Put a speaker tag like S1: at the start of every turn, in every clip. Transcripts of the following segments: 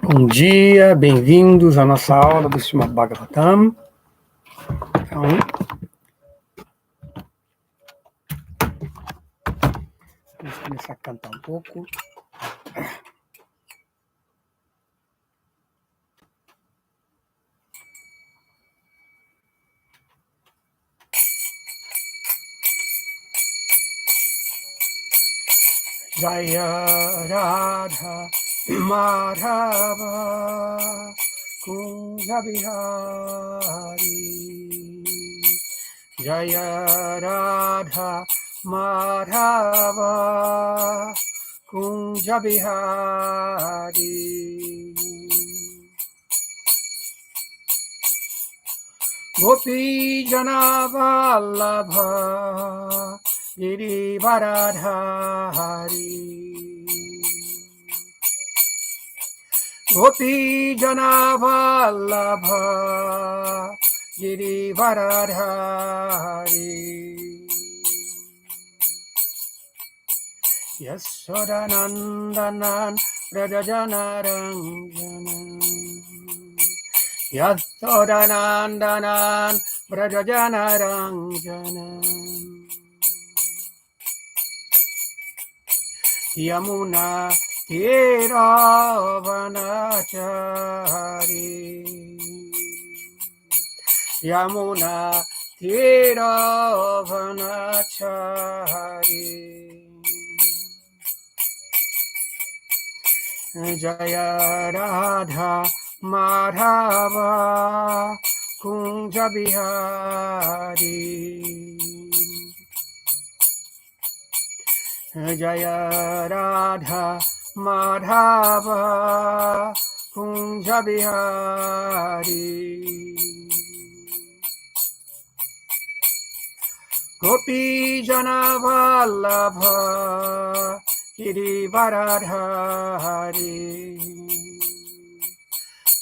S1: Bom dia, bem-vindos à nossa aula do Srimad Bhagavatam. Então, vamos começar a cantar um pouco. Jaya Radha Madhava Kunja Bihari Jaya Radha Madhava Kunja Bihari Gopi Jana Vallabha Girivaradhari Gopi Jana Vallabha Girivaradhari Yasodanandanan Brajajanaranjanan Yasodanandanan Brajajanaranjanan Yamuna Tiravanachari Yamuna Tiravanachari Jaya Radha Madhava Kunja Bihari Jaya Radha Madhava Kunja Bihari Gopi Jana Vallabha Girivaradhari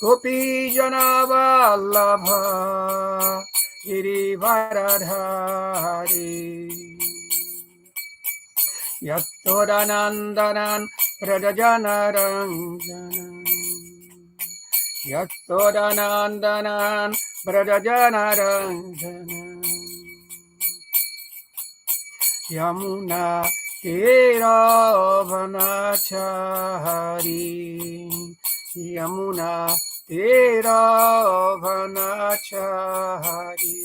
S1: Gopi Jana Vallabha Girivaradhari Yastodanandanan Brajajanaranjanan Yastodanandanan Brajajanaranjanan Yamuna Tiravanachari Yamuna Tiravanachari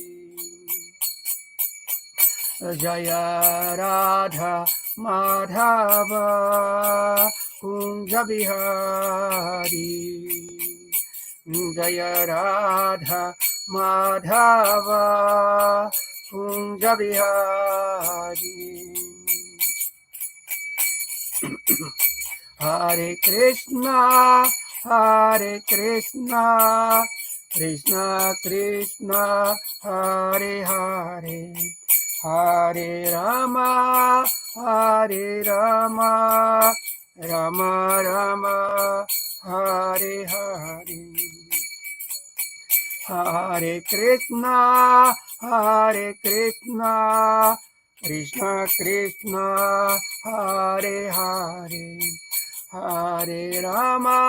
S1: Jaya Radha Madhava Kunja Bihari Jaya Radha Madhava Kunja Bihari Hare Krishna Hare Krishna Krishna Krishna Hare Hare Hare Rama Hare Rama Rama Rama Hare Hare Hare Krishna Hare Krishna Krishna Krishna Hare Hare Hare Rama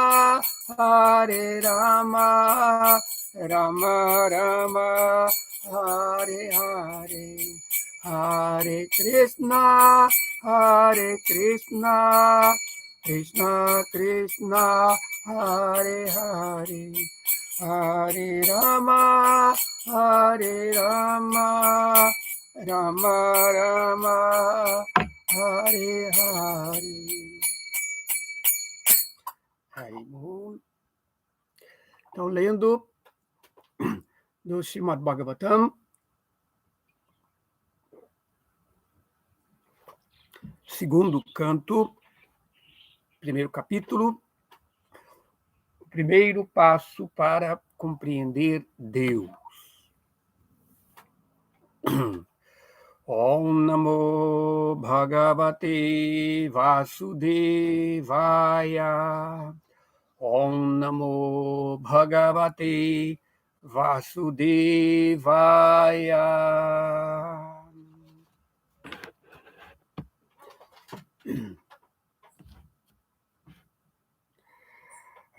S1: Hare Rama Rama Rama Hare Hare Hare Krishna Krishna Krishna Hare Hare Hare Rama Rama Rama Hare Hare Haribol. Então, lendo do Srimad Bhagavatam, segundo canto, primeiro capítulo, o primeiro passo para compreender Deus. Om Namo Bhagavate Vasudevaya Om Namo Bhagavate Vasudevaya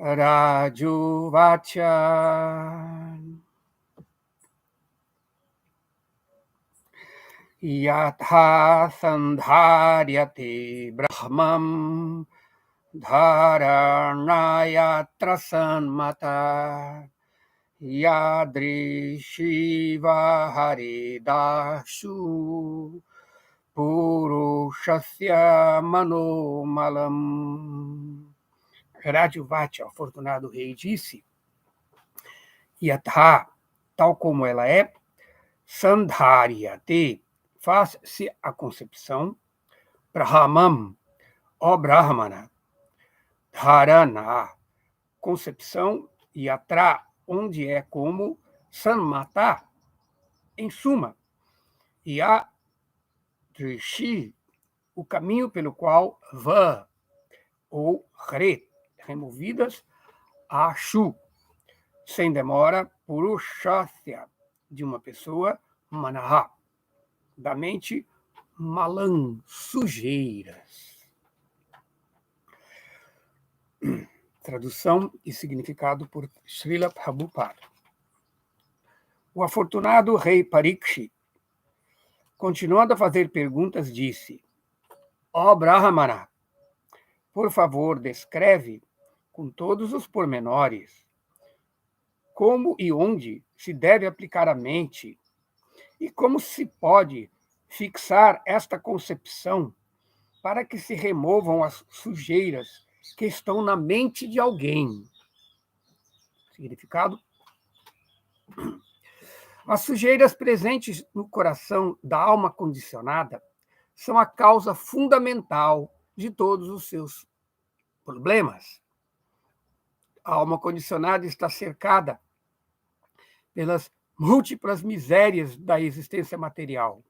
S1: Rajuvacha. Yatha sandharyate brahmam dharanayatra sanmata yadrishiva haridashu purushasya manomalam. Rajuvacha, o afortunado rei, disse: Yatha, tal como ela é, Sandharyate, faz-se a concepção, Brahmam, ó Brahmana, Dharana, concepção, Yatra, onde é como, Sanmata, em suma, Yadrishi, o caminho pelo qual Va, ou Re, removidas, Ashu, sem demora, Purushasya, de uma pessoa, Manaha, da mente, Malan, sujeiras. Tradução e significado por Srila Prabhupada. O afortunado rei Parikshit, continuando a fazer perguntas, disse: Ó Brahmana, por favor, descreve com todos os pormenores como e onde se deve aplicar a mente e como se pode fixar esta concepção para que se removam as sujeiras que estão na mente de alguém. Significado: as sujeiras presentes no coração da alma condicionada são a causa fundamental de todos os seus problemas. A alma condicionada está cercada pelas múltiplas misérias da existência material,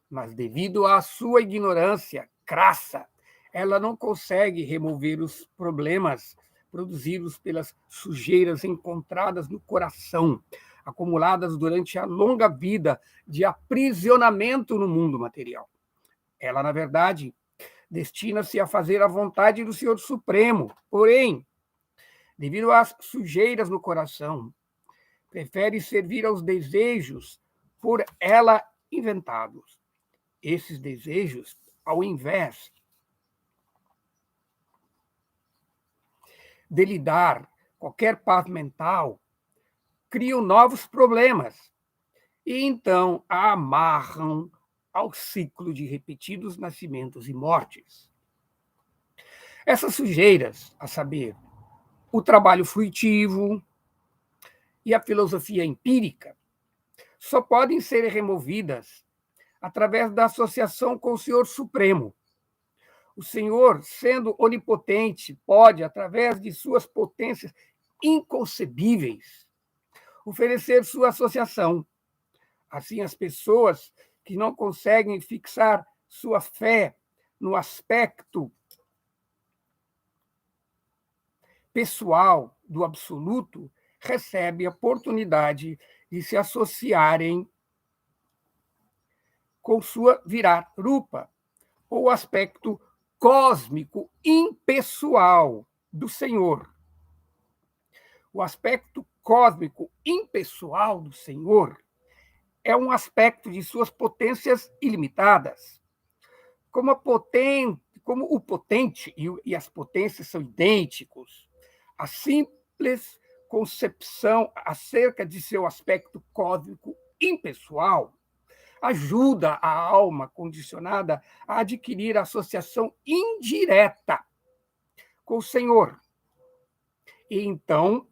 S1: mas devido à sua ignorância crassa, ela não consegue remover os problemas produzidos pelas sujeiras encontradas no coração, acumuladas durante a longa vida de aprisionamento no mundo material. Ela, na verdade, destina-se a fazer a vontade do Senhor Supremo, porém, devido às sujeiras no coração, prefere servir aos desejos por ela inventados. Esses desejos, ao invés de lhe dar qualquer paz mental, criam novos problemas e então a amarram ao ciclo de repetidos nascimentos e mortes. Essas sujeiras, a saber, o trabalho fruitivo e a filosofia empírica, só podem ser removidas através da associação com o Senhor Supremo. O Senhor, sendo onipotente, pode, através de suas potências inconcebíveis, oferecer sua associação. Assim, as pessoas que não conseguem fixar sua fé no aspecto pessoal do absoluto recebem a oportunidade de se associarem com sua Virat Rupa, ou aspecto cósmico impessoal do Senhor. O aspecto cósmico impessoal do Senhor é um aspecto de suas potências ilimitadas. Como o potente e as potências são idênticos, a simples concepção acerca de seu aspecto cósmico impessoal ajuda a alma condicionada a adquirir associação indireta com o Senhor. E então,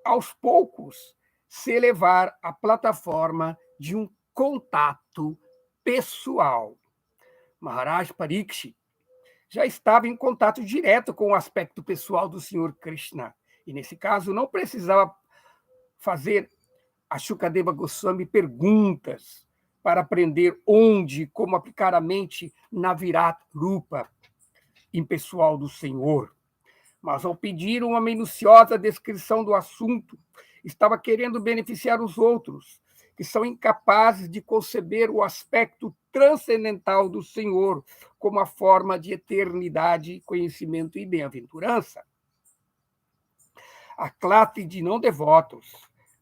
S1: aos poucos, se elevar à plataforma de um contato pessoal. Maharaj Parikshit já estava em contato direto com o aspecto pessoal do Senhor Krishna. E, nesse caso, não precisava fazer a Shukadeva Goswami perguntas para aprender onde e como aplicar a mente na Virat Rupa impessoal do Senhor. Mas, ao pedir uma minuciosa descrição do assunto, estava querendo beneficiar os outros, que são incapazes de conceber o aspecto transcendental do Senhor como a forma de eternidade, conhecimento e bem-aventurança. A classe de não devotos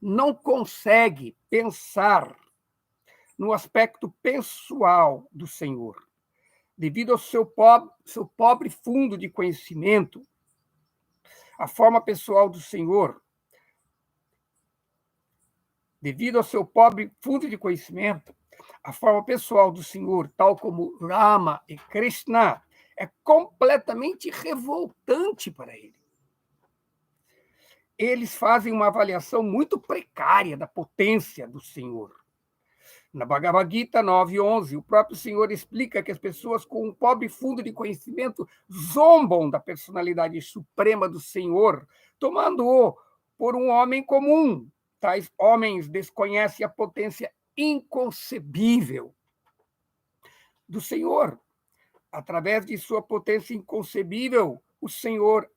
S1: não consegue pensar no aspecto pessoal do Senhor, devido ao seu pobre fundo de conhecimento. A forma pessoal do Senhor, devido ao seu pobre fundo de conhecimento, a forma pessoal do Senhor, tal como Rama e Krishna, é completamente revoltante para ele. Eles fazem uma avaliação muito precária da potência do Senhor. Na Bhagavad Gita 9:11, o próprio Senhor explica que as pessoas com um pobre fundo de conhecimento zombam da personalidade suprema do Senhor, tomando-o por um homem comum. Tais homens desconhecem a potência inconcebível do Senhor. Através de sua potência inconcebível, o Senhor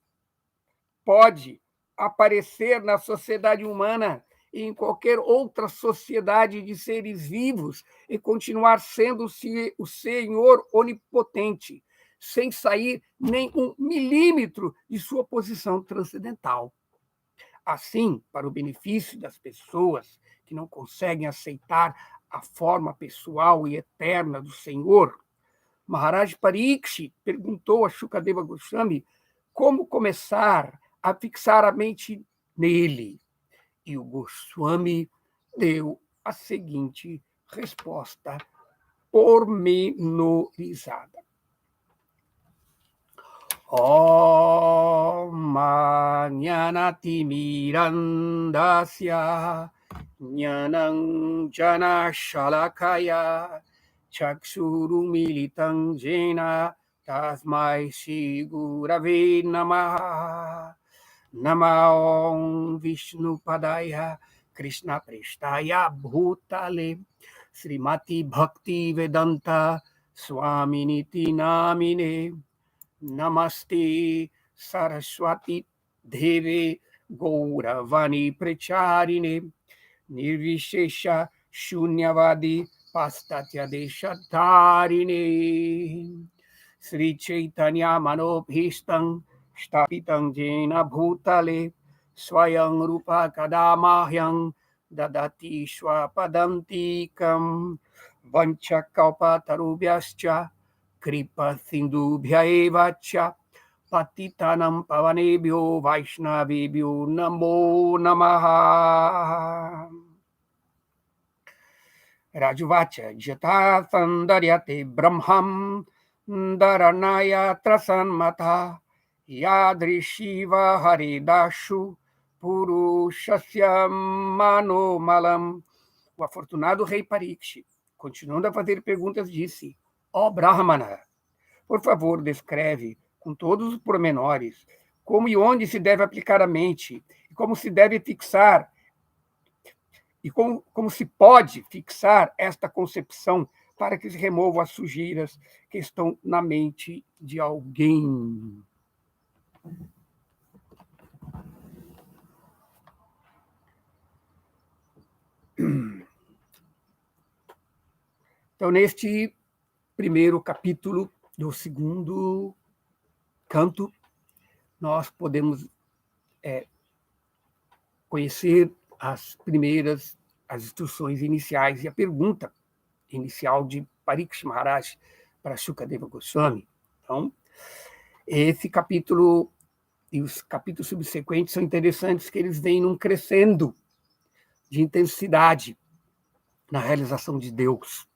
S1: pode aparecer na sociedade humana e em qualquer outra sociedade de seres vivos e continuar sendo o Senhor onipotente, sem sair nem 1 milímetro de sua posição transcendental. Assim, para o benefício das pessoas que não conseguem aceitar a forma pessoal e eterna do Senhor, Maharaj Parikshit perguntou a Shukadeva Goswami como começar a fixar a mente nele. E o Goswami deu a seguinte resposta pormenorizada. Om Jnanatimirandasya Jnanam Jana Shalakaya Chakshurumilitam Jena Tasmai Shri Gurave Namaha. Namo Vishnu Padaya Krishna Prestaya Bhutale Srimati Bhakti Vedanta Swaminiti Namine Namaste Saraswati Deve Gauravani Pracharine Nirvishesha Shunyavadi Pastatya Deshatarine Sri Chaitanya Manobhistam Stapitam Jena Bhutale Swayam Rupa Kadamahyam Dadati Swapadantikam Vancha Kalpatarubhyascha Kripa Sindubhya Evacha Patitanam Pavanebhyo Vaishnavebhyo Namo Namaha. Rajuvacha Jata Sandaryate Brahmam Dharanaya Trasanmata Yadrishiva Haridashu Purushasya Manomalam. O afortunado rei Parikshit, continuando a fazer perguntas, disse: ó Brahmana, por favor, descreve com todos os pormenores como e onde se deve aplicar a mente, e como se deve fixar, e como se pode fixar esta concepção para que se removam as sujeiras que estão na mente de alguém. Então, neste primeiro capítulo do segundo canto, nós podemos conhecer as instruções iniciais e a pergunta inicial de Parikshit Maharaj para Shukadeva Goswami. Então, esse capítulo e os capítulos subsequentes são interessantes, que eles vêm num crescendo de intensidade na realização de Deus.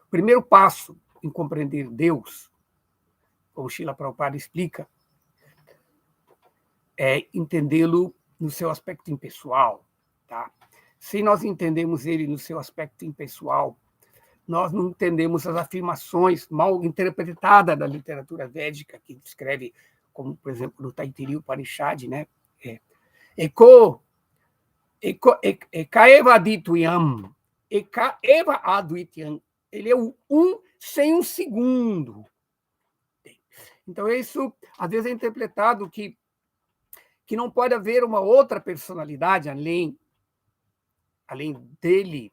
S1: O primeiro passo em compreender Deus, como Srila Prabhupada explica, é entendê-lo no seu aspecto impessoal. Tá? Se nós entendemos ele no seu aspecto impessoal, nós não entendemos as afirmações mal interpretadas da literatura védica, que descreve, como, por exemplo, no Taittiriya Upanishad, né? Eka eva adituyam, eka eva advityam. Ele é o um sem um segundo. Então, isso, às vezes, é interpretado que não pode haver uma outra personalidade além dele,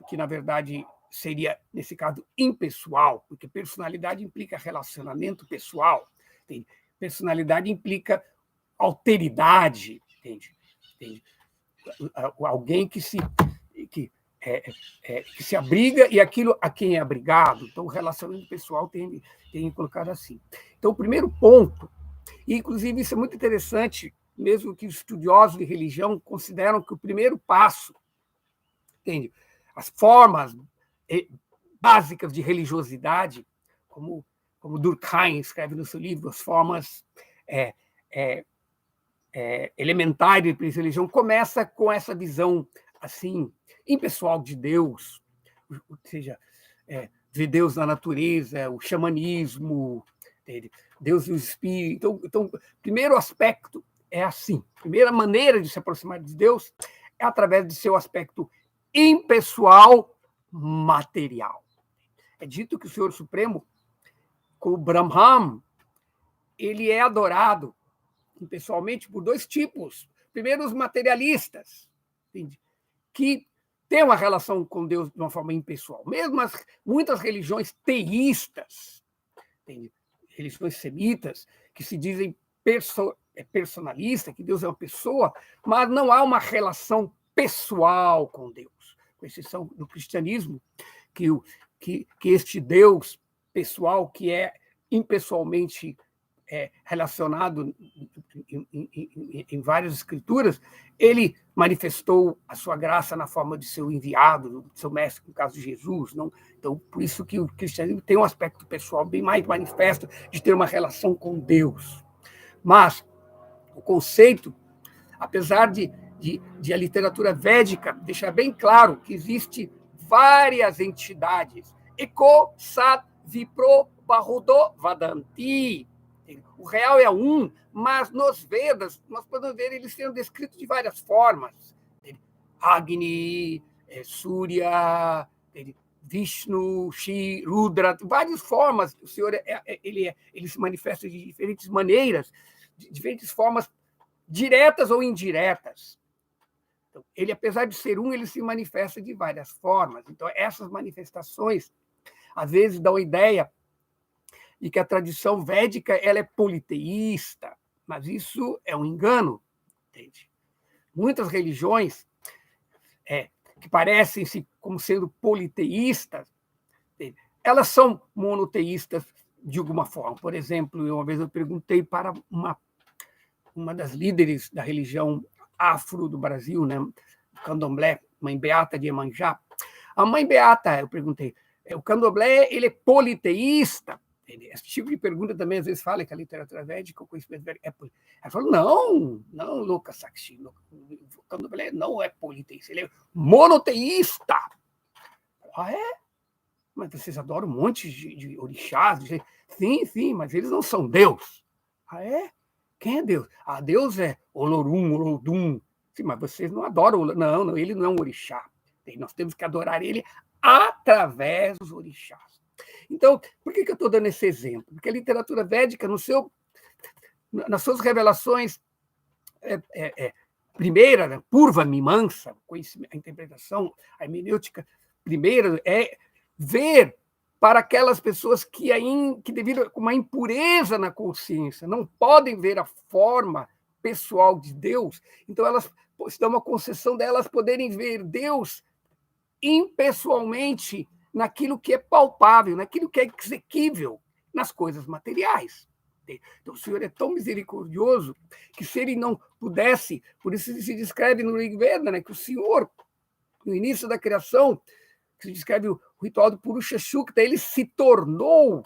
S1: que, na verdade, seria, nesse caso, impessoal, porque personalidade implica relacionamento pessoal. Personalidade implica alteridade, entende? Alguém que se abriga e aquilo a quem é abrigado. Então, o relacionamento pessoal tem colocado assim. Então, o primeiro ponto, e inclusive isso é muito interessante, mesmo que os estudiosos de religião consideram que o primeiro passo, entende? As formas básicas de religiosidade, como Durkheim escreve no seu livro, as formas elementares de religião, começa com essa visão assim impessoal de Deus, ou seja, ver Deus na natureza, o xamanismo, Deus e o Espírito. Então, o primeiro aspecto é assim. A primeira maneira de se aproximar de Deus é através de seu aspecto impessoal, material. É dito que o Senhor Supremo, como Brahman, ele é adorado impessoalmente por dois tipos. Primeiro, os materialistas, entende? Que têm uma relação com Deus de uma forma impessoal. Mesmo muitas religiões teístas, entende? Religiões semitas, que se dizem personalistas, que Deus é uma pessoa, mas não há uma relação pessoal com Deus, com exceção do cristianismo, que este Deus pessoal, que é impessoalmente relacionado em várias escrituras, ele manifestou a sua graça na forma de seu enviado, do seu mestre, no caso de Jesus. Não? Então, por isso que o cristianismo tem um aspecto pessoal bem mais manifesto de ter uma relação com Deus. Mas o conceito, apesar de a literatura védica deixar bem claro que existe várias entidades, Eko, Sat, Vipro, Bahudo, Vadanti. O real é um, mas nos Vedas nós podemos ver eles sendo descritos de várias formas. Agni, Surya, Vishnu, Shi, Rudra, várias formas. O Senhor ele se manifesta de diferentes maneiras, de diferentes formas diretas ou indiretas. Então, ele, apesar de ser um, ele se manifesta de várias formas. Então, essas manifestações, às vezes, dão a ideia de que a tradição védica ela é politeísta, mas isso é um engano, entende? Muitas religiões que parecem-se como sendo politeístas, entende? Elas são monoteístas de alguma forma. Por exemplo, uma vez eu perguntei para uma das líderes da religião afro do Brasil, né, Candomblé, Mãe Beata de Iemanjá. A Mãe Beata, eu perguntei, o Candomblé ele é politeísta? Esse tipo de pergunta também às vezes fala que a literatura védica, o conhecimento védico é politeísta. Ela falou, não, louca Sakshi, o Candomblé não é politeísta, ele é monoteísta. Ah, é? Mas vocês adoram um monte de orixás? Sim, mas eles não são Deus. Ah, é? Quem é Deus? Ah, Deus é Olorum, Olodum. Sim, mas vocês não adoram. Não, ele não é um orixá. Nós temos que adorar ele através dos orixás. Então, por que eu estou dando esse exemplo? Porque a literatura védica, nas suas revelações, primeira, né, Purva Mimamsa, a interpretação, a hermenêutica primeira, é ver para aquelas pessoas que devido a uma impureza na consciência, não podem ver a forma pessoal de Deus, então elas se dão uma concessão delas poderem ver Deus impessoalmente naquilo que é palpável, naquilo que é exequível, nas coisas materiais. Então, o Senhor é tão misericordioso que se ele não pudesse, por isso se descreve no Rig Veda, né, que o Senhor, no início da criação, que se descreve o ritual do Purusha Shukta, ele se tornou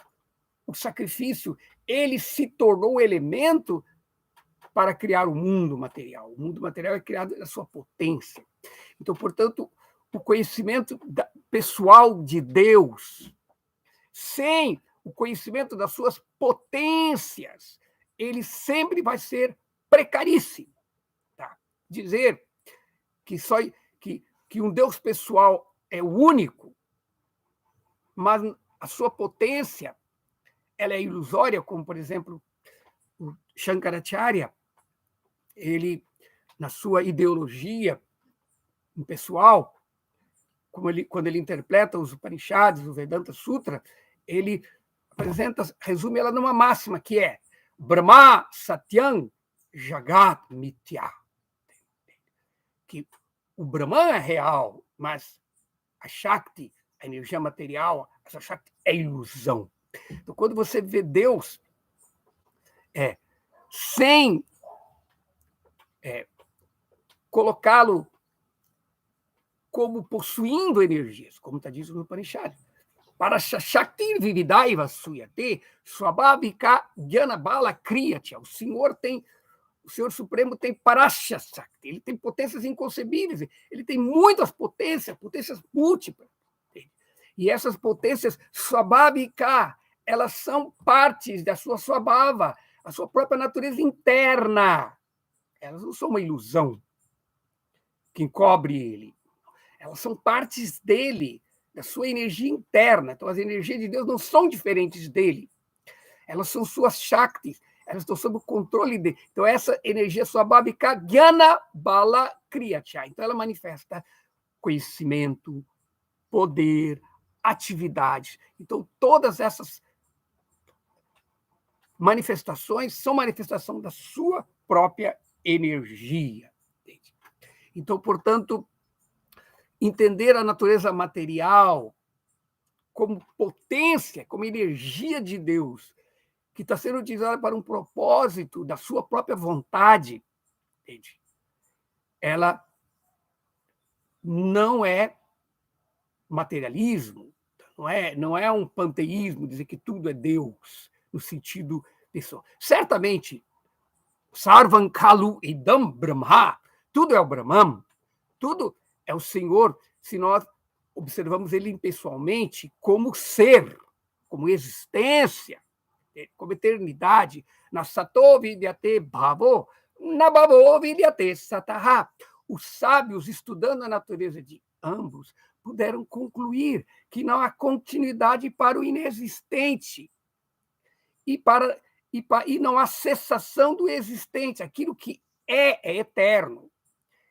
S1: o sacrifício, ele se tornou o elemento para criar o mundo material. O mundo material é criado na sua potência. Então, portanto, o conhecimento pessoal de Deus, sem o conhecimento das suas potências, ele sempre vai ser precaríssimo. Tá? Dizer que um Deus pessoal é o único, mas a sua potência ela é ilusória, como, por exemplo, o Shankaracharya, ele, na sua ideologia pessoal, quando ele interpreta os Upanishads, o Vedanta Sutra, ele resume ela numa máxima, que é Brahma Satyam Jagat Mitya. Que o Brahman é real, mas a Shakti, a energia material, essa Shakti é ilusão. Então, quando você vê Deus sem colocá-lo como possuindo energias, como está dito no Upanishad. Para Shakti Vividaiva Suyate, Swabhavika Jnanabala Kriyati. O Senhor Supremo tem Parasya Shakti, ele tem potências inconcebíveis, ele tem muitas potências múltiplas. E essas potências Swabhavika, elas são partes da sua Swabhava, a sua própria natureza interna. Elas não são uma ilusão que encobre ele. Elas são partes dele, da sua energia interna. Então, as energias de Deus não são diferentes dele. Elas são suas Shaktis, elas estão sob o controle dele. Então, essa energia Swabhavika Jnana Bala Kriyatya. Então, ela manifesta conhecimento, poder, atividades. Então, todas essas manifestações são manifestação da sua própria energia. Então, portanto, entender a natureza material como potência, como energia de Deus, que está sendo utilizada para um propósito da sua própria vontade, entende? Ela não é materialismo, não é um panteísmo, dizer que tudo é Deus, no sentido disso. Certamente, Sarvam Kalu Idam Brahma, tudo é o Brahman, tudo é o Senhor, se nós observamos ele impessoalmente como ser, como existência, como eternidade. Na Sato Vidyate Bhavo, na Bhavo Vidyate Sataha. Os sábios, estudando a natureza de ambos, puderam concluir que não há continuidade para o inexistente e não há cessação do existente. Aquilo que é eterno.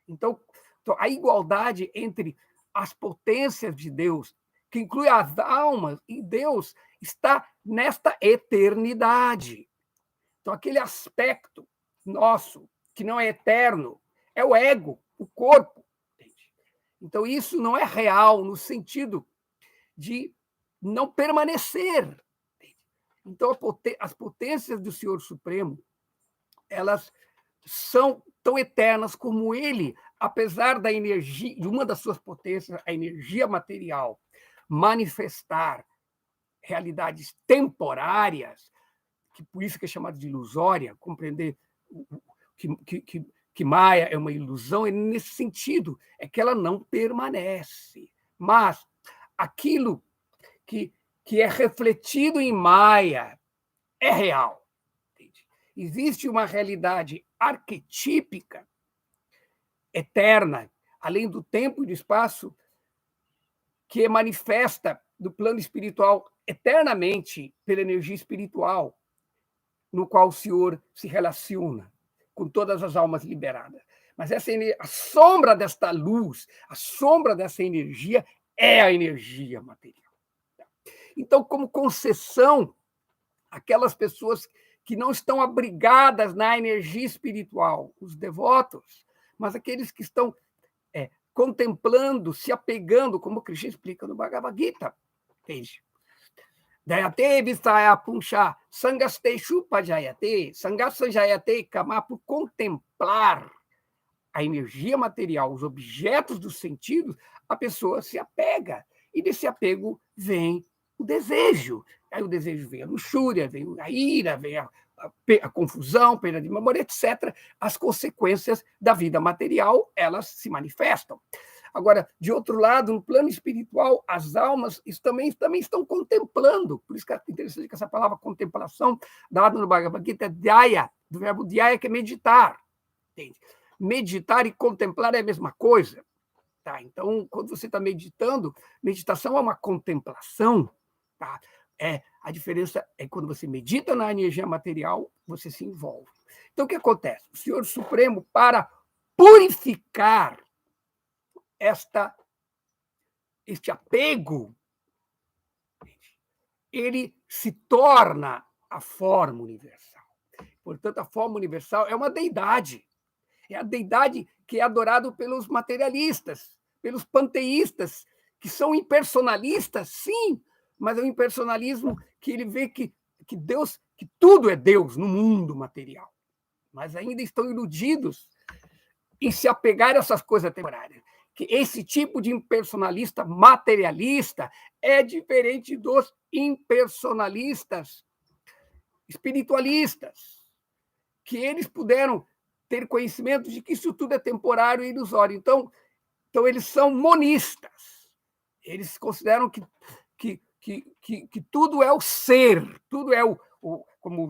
S1: Então, a igualdade entre as potências de Deus, que inclui as almas, e Deus está nesta eternidade. Então, aquele aspecto nosso, que não é eterno, é o ego, o corpo. Então, isso não é real no sentido de não permanecer. Então, as potências do Senhor Supremo, elas são tão eternas como ele, apesar da energia, de uma das suas potências, a energia material, manifestar realidades temporárias, que por isso que é chamado de ilusória, compreender que Maya é uma ilusão, é nesse sentido, é que ela não permanece. Mas aquilo que é refletido em Maya é real. Existe uma realidade arquetípica, eterna, além do tempo e do espaço, que é manifesta no plano espiritual eternamente pela energia espiritual, no qual o Senhor se relaciona com todas as almas liberadas. Mas a sombra desta luz, a sombra dessa energia é a energia material. Então, como concessão, aquelas pessoas que não estão abrigadas na energia espiritual, os devotos, mas aqueles que estão contemplando, se apegando, como Krishna explica no Bhagavad Gita, entende? Dayate Vistaya Punsha Sangasteshu Pajayate, Sangasanjayate Kama, por contemplar a energia material, os objetos dos sentidos, a pessoa se apega. E desse apego vem o desejo. Aí o desejo vem a luxúria, vem a ira, vem a confusão, perda de memória, etc. As consequências da vida material, elas se manifestam. Agora, de outro lado, no plano espiritual, as almas também estão contemplando. Por isso que é interessante que essa palavra contemplação, dada no Bhagavad Gita, é dhyaya, do verbo dhyaya, que é meditar. Entende? Meditar e contemplar é a mesma coisa. Tá? Então, quando você está meditando, meditação é uma contemplação. Tá? A diferença é quando você medita na energia material, você se envolve. Então, o que acontece? O Senhor Supremo, para purificar este apego, ele se torna a forma universal. Portanto, a forma universal é uma deidade. É a deidade que é adorada pelos materialistas, pelos panteístas, que são impersonalistas, sim, mas é um impersonalismo que ele vê que Deus, que tudo é Deus no mundo material, mas ainda estão iludidos em se apegar a essas coisas temporárias. Que esse tipo de impersonalista materialista é diferente dos impersonalistas espiritualistas, que eles puderam ter conhecimento de que isso tudo é temporário e ilusório. Então eles são monistas. Eles consideram que tudo é o ser, tudo é como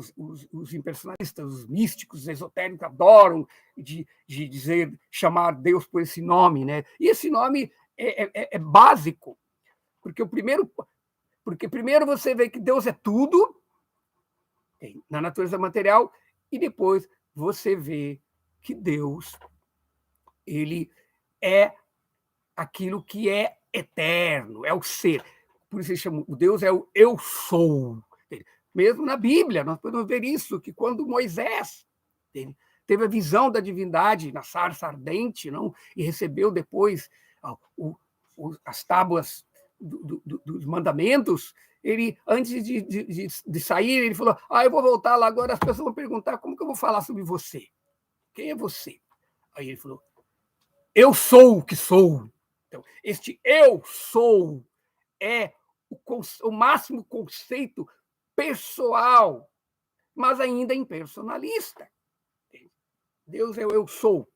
S1: os impersonalistas, os místicos, os esotéricos adoram de dizer, chamar Deus por esse nome, né? E esse nome é básico, porque primeiro você vê que Deus é tudo na natureza material, e depois você vê que Deus ele é aquilo que é eterno, é o ser. Por isso ele chama, o Deus é o eu sou. Mesmo na Bíblia, nós podemos ver isso, que quando Moisés teve a visão da divindade na sarça ardente, não? E recebeu depois as tábuas dos mandamentos, ele, antes de sair, ele falou, eu vou voltar lá agora, as pessoas vão perguntar como que eu vou falar sobre você? Quem é você? Aí ele falou, eu sou o que sou. Então, este eu sou é o máximo conceito pessoal, mas ainda impersonalista. Deus é o eu sou.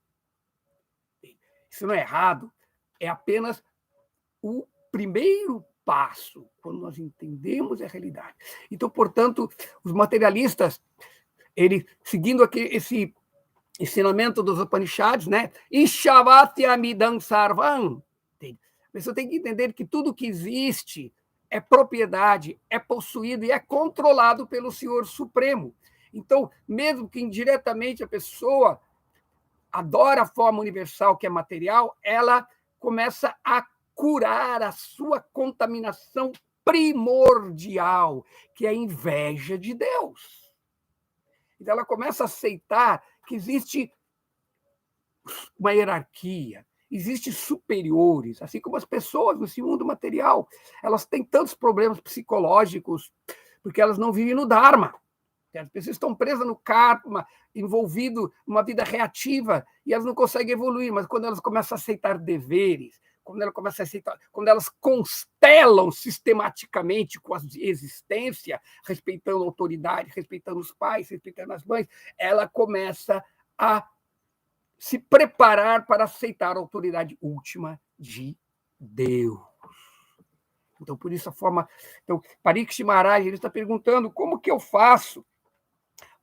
S1: Isso não é errado, é apenas o primeiro passo, quando nós entendemos a realidade. Então, portanto, os materialistas, seguindo aqui esse ensinamento dos Upanishads, né? Ishavati amidam sarvam. Você tem que entender que tudo que existe é propriedade, é possuído e é controlado pelo Senhor Supremo. Então, mesmo que indiretamente a pessoa adora a forma universal que é material, ela começa a curar a sua contaminação primordial, que é a inveja de Deus. Então, ela começa a aceitar que existe uma hierarquia, existem superiores, assim como as pessoas nesse mundo material. Elas têm tantos problemas psicológicos porque elas não vivem no Dharma. As pessoas estão presas no karma, envolvidas numa vida reativa, e elas não conseguem evoluir, mas quando elas começam a aceitar deveres, quando elas constelam sistematicamente com a existência, respeitando a autoridade, respeitando os pais, respeitando as mães, ela começa a se preparar para aceitar a autoridade última de Deus. Então, por isso a forma... Então, Parikshit Maharaj ele está perguntando como que eu faço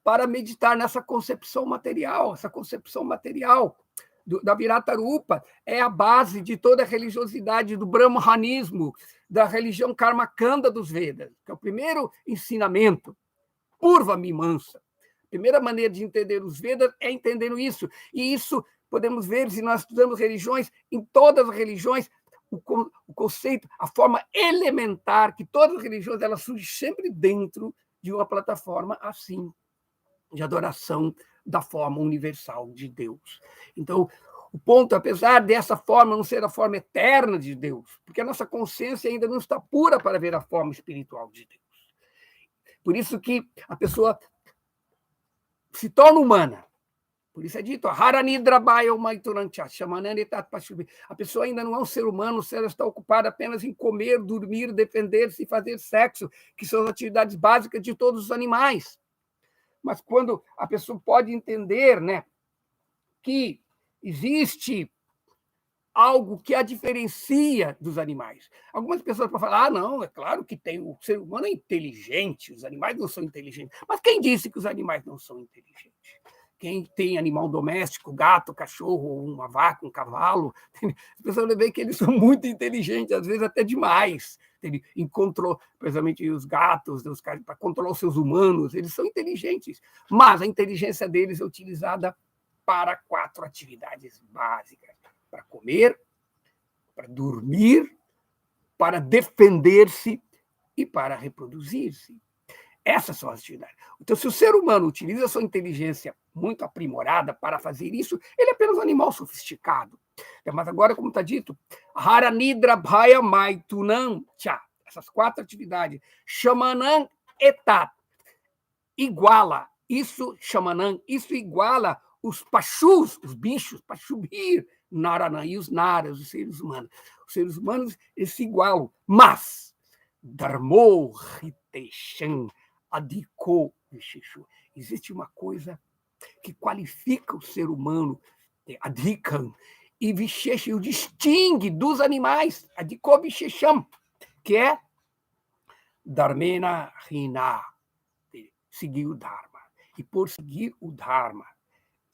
S1: para meditar nessa concepção material. Essa concepção material da Viratarupa é a base de toda a religiosidade do brahmanismo, da religião Karmakanda dos Vedas, que é o primeiro ensinamento, Purva Mimamsa. A primeira maneira de entender os Vedas é entendendo isso. E isso podemos ver, se nós estudamos religiões, em todas as religiões, o conceito, a forma elementar, que todas as religiões elas surgem sempre dentro de uma plataforma assim, de adoração da forma universal de Deus. Então, o ponto, apesar dessa forma não ser a forma eterna de Deus, porque a nossa consciência ainda não está pura para ver a forma espiritual de Deus. Por isso que a pessoa se torna humana. Por isso é dito, a pessoa ainda não é um ser humano, se ela está ocupada apenas em comer, dormir, defender-se e fazer sexo, que são as atividades básicas de todos os animais. Mas quando a pessoa pode entender, né, que existe algo que a diferencia dos animais. Algumas pessoas podem falar, não, é claro que o ser humano é inteligente, os animais não são inteligentes. Mas quem disse que os animais não são inteligentes? Quem tem animal doméstico, gato, cachorro, uma vaca, um cavalo, as pessoas veem que eles são muito inteligentes, às vezes até demais. Encontrou, precisamente os gatos, para controlar os seus humanos, eles são inteligentes. Mas a inteligência deles é utilizada para 4 atividades básicas: para comer, para dormir, para defender-se e para reproduzir-se. Essas são as atividades. Então, se o ser humano utiliza a sua inteligência muito aprimorada para fazer isso, ele é apenas um animal sofisticado. Mas agora, como está dito, Hara Nidra Bhaya Maitunam Cha, essas 4 atividades, Shamanam Etat, iguala, isso, Shamanam, isso iguala os pachus, os bichos, pachubir, Naranã, e os naras, os seres humanos. Os seres humanos, eles se igualam, mas Dharmo Hiteshan Adiko Vishishu. Existe uma coisa que qualifica o ser humano, Adhikan, e Vishesh, o distingue dos animais, Adiko Vishesham, que é Dharmena Hina, seguir o Dharma. E por seguir o Dharma,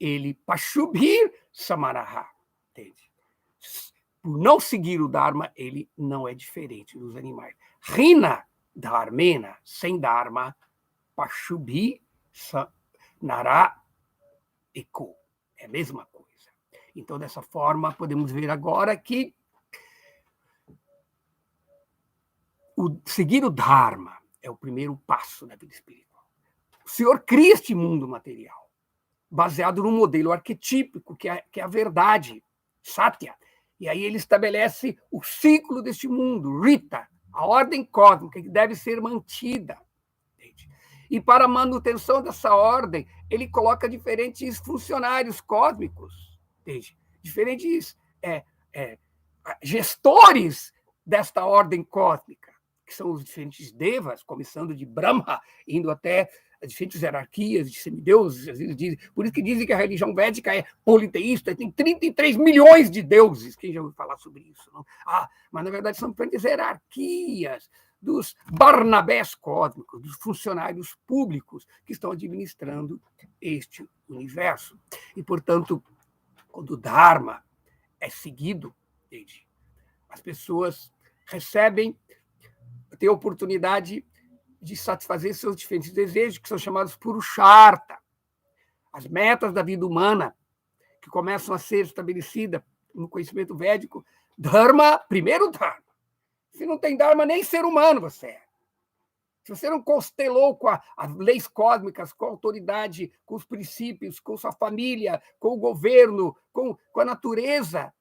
S1: ele Pashubhir Samaraha, entende? Por não seguir o Dharma, ele não é diferente dos animais. Rina Dharmena, sem Dharma, Pashubhi Nara Eko. É a mesma coisa. Então, dessa forma, podemos ver agora que seguir o Dharma é o primeiro passo da vida espiritual. O Senhor cria este mundo material, baseado num modelo arquetípico, que é a verdade, Satya. E aí ele estabelece o ciclo deste mundo, Rita, a ordem cósmica, que deve ser mantida. Entende? E para a manutenção dessa ordem, ele coloca diferentes funcionários cósmicos, entende? Diferentes gestores desta ordem cósmica, que são os diferentes devas, começando de Brahma, indo até as diferentes hierarquias de semideuses. Às vezes dizem, por isso que dizem que a religião védica é politeísta, tem 33 milhões de deuses. Quem já ouviu falar sobre isso? Não? Mas, na verdade, são diferentes hierarquias dos Barnabés cósmicos, dos funcionários públicos que estão administrando este universo. E, portanto, quando o Dharma é seguido, as pessoas têm a oportunidade de satisfazer seus diferentes desejos, que são chamados Purushartha, as metas da vida humana, que começam a ser estabelecidas no conhecimento védico. Dharma, primeiro Dharma. Se não tem Dharma, nem ser humano você é. Se você não constelou com as leis cósmicas, com a autoridade, com os princípios, com sua família, com o governo, com a natureza,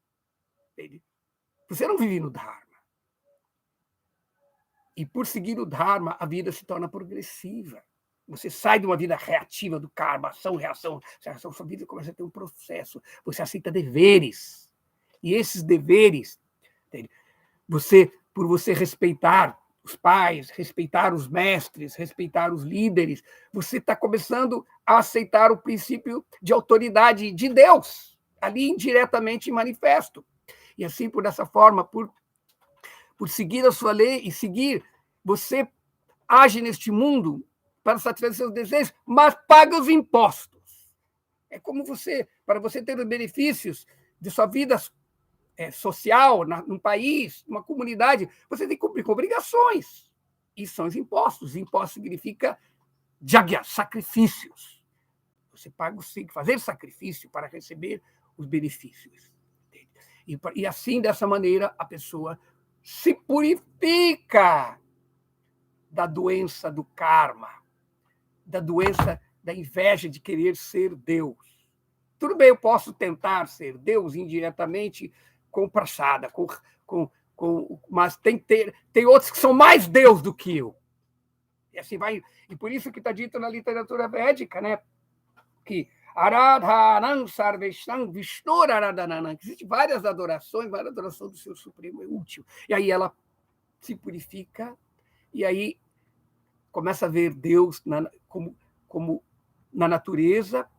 S1: você não vive no Dharma. E por seguir o Dharma, a vida se torna progressiva. Você sai de uma vida reativa do karma, ação, reação, sua vida começa a ter um processo. Você aceita deveres. E esses deveres, por você respeitar os pais, respeitar os mestres, respeitar os líderes, você está começando a aceitar o princípio de autoridade de Deus, ali indiretamente manifesto. E assim, por essa forma, por seguir a sua lei e seguir, você age neste mundo para satisfazer seus desejos, mas paga os impostos. É como para você ter os benefícios de sua vida social, num país, numa comunidade, você tem que cumprir com obrigações. E são os impostos. Impostos significa jagya, sacrifícios. Você tem que fazer sacrifício para receber os benefícios. E assim, dessa maneira, a pessoa se purifica da doença do karma, da doença da inveja de querer ser Deus. Tudo bem, eu posso tentar ser Deus indiretamente com prachada, mas tem outros que são mais Deus do que eu. E assim vai. E por isso que está dito na literatura védica, né? Que Aradhanam Sarvesham Vishnu Aradhananam. Existem várias adorações, mas a adoração do Ser Supremo é útil. E aí ela se purifica, e aí começa a ver Deus como na natureza,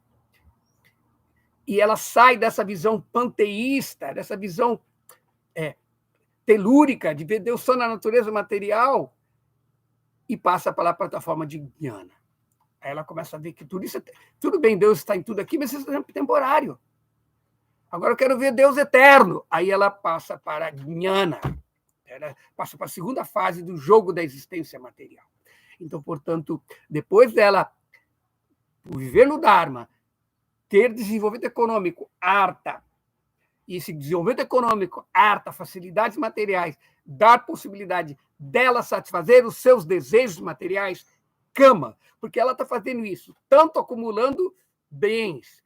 S1: e ela sai dessa visão panteísta, dessa visão telúrica, de ver Deus só na natureza material, e passa para a plataforma de Jnana. Aí ela começa a ver que tudo bem, Deus está em tudo aqui, mas isso é temporário. Agora eu quero ver Deus eterno. Aí ela passa para Jnana, ela passa para a segunda fase do jogo da existência material. Então, portanto, depois dela viver no Dharma, ter desenvolvimento econômico, arta, e esse desenvolvimento econômico, arta, facilidades materiais, dar possibilidade dela satisfazer os seus desejos materiais, cama, porque ela está fazendo isso, tanto acumulando bens,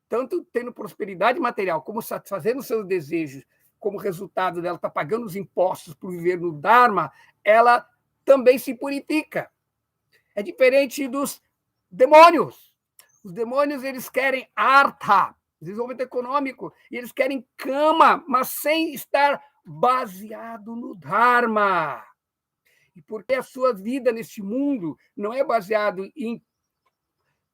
S1: tanto tendo prosperidade material, como satisfazendo seus desejos, como resultado dela está pagando os impostos por viver no Dharma, ela também se purifica. É diferente dos demônios. Os demônios, eles querem artha, desenvolvimento econômico, e eles querem cama, mas sem estar baseado no Dharma. E porque a sua vida neste mundo não é baseado em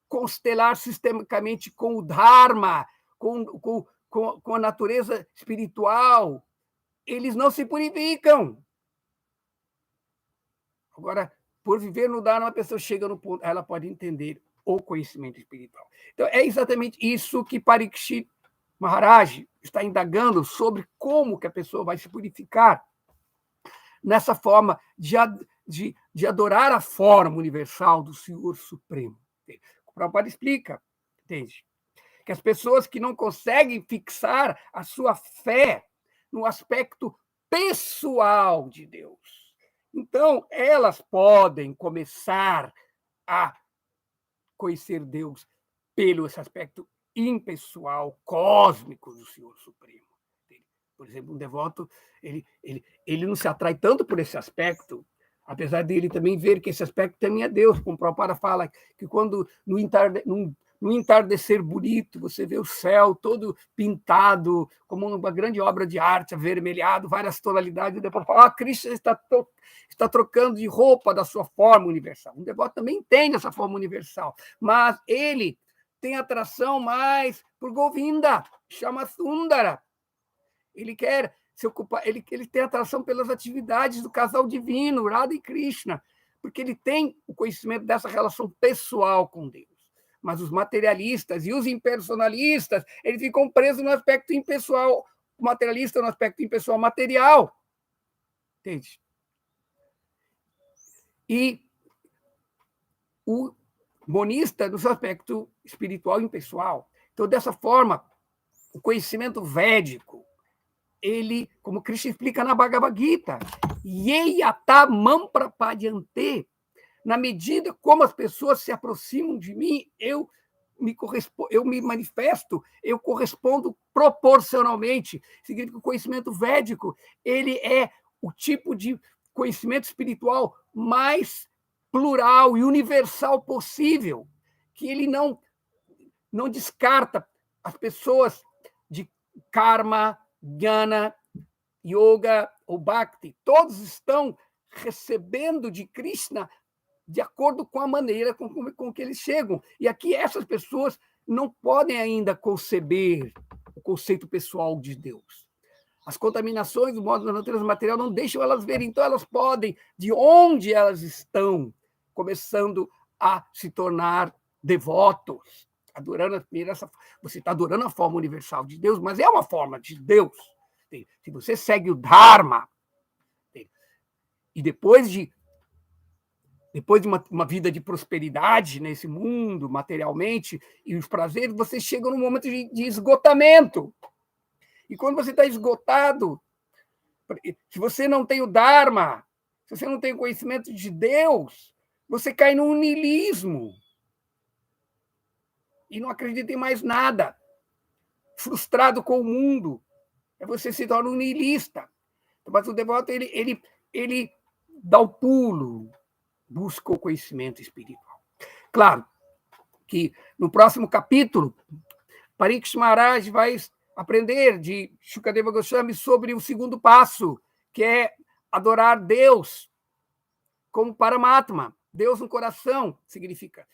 S1: constelar sistemicamente com o Dharma, com a natureza espiritual, eles não se purificam. Agora, por viver no Dharma, a pessoa chega no ponto, ela pode entender o conhecimento espiritual. Então, é exatamente isso que Parikshit Maharaj está indagando sobre como que a pessoa vai se purificar nessa forma de adorar a forma universal do Senhor Supremo. O Prabhupada explica, entende? Que as pessoas que não conseguem fixar a sua fé no aspecto pessoal de Deus, então elas podem começar a conhecer Deus pelo esse aspecto impessoal, cósmico do Senhor Supremo. Por exemplo, um devoto, ele não se atrai tanto por esse aspecto, apesar dele também ver que esse aspecto também é Deus, como o Prabhupada fala, que quando no entardecer bonito, você vê o céu todo pintado, como uma grande obra de arte, avermelhado, várias tonalidades, e depois fala, Krishna está trocando de roupa da sua forma universal. Um devoto também tem essa forma universal, mas ele tem atração mais por Govinda, chama Sundara. Ele quer se ocupar, ele tem atração pelas atividades do casal divino, Radha e Krishna, porque ele tem o conhecimento dessa relação pessoal com Deus. Mas os materialistas e os impersonalistas, eles ficam presos no aspecto impessoal, o materialista no aspecto impessoal material. Entende? E o monista no seu aspecto espiritual e impessoal. Então, dessa forma, o conhecimento védico, ele, como Krishna explica na Bhagavad Gita, Yeyata Mamprapadyante, na medida como as pessoas se aproximam de mim, eu me manifesto, eu correspondo proporcionalmente. Significa que o conhecimento védico, ele é o tipo de conhecimento espiritual mais plural e universal possível, que ele não descarta as pessoas de karma, jnana, yoga ou bhakti. Todos estão recebendo de Krishna de acordo com a maneira com que eles chegam. E aqui essas pessoas não podem ainda conceber o conceito pessoal de Deus. As contaminações do modo da natureza material não deixam elas ver, então elas podem, de onde elas estão, começando a se tornar devotos, adorando você está adorando a forma universal de Deus, mas é uma forma de Deus. Se você segue o Dharma, e depois de uma vida de prosperidade nesse mundo, materialmente, e os prazeres, você chega num momento de esgotamento. E quando você está esgotado, se você não tem o Dharma, se você não tem o conhecimento de Deus, você cai no niilismo. E não acredita em mais nada. Frustrado com o mundo. Você se torna um niilista. Mas o devoto, ele dá o pulo, busca o conhecimento espiritual. Claro que no próximo capítulo, Parikshit Maharaj vai aprender de Shukadeva Goswami sobre o segundo passo, que é adorar Deus como Paramatma. Deus no coração significa.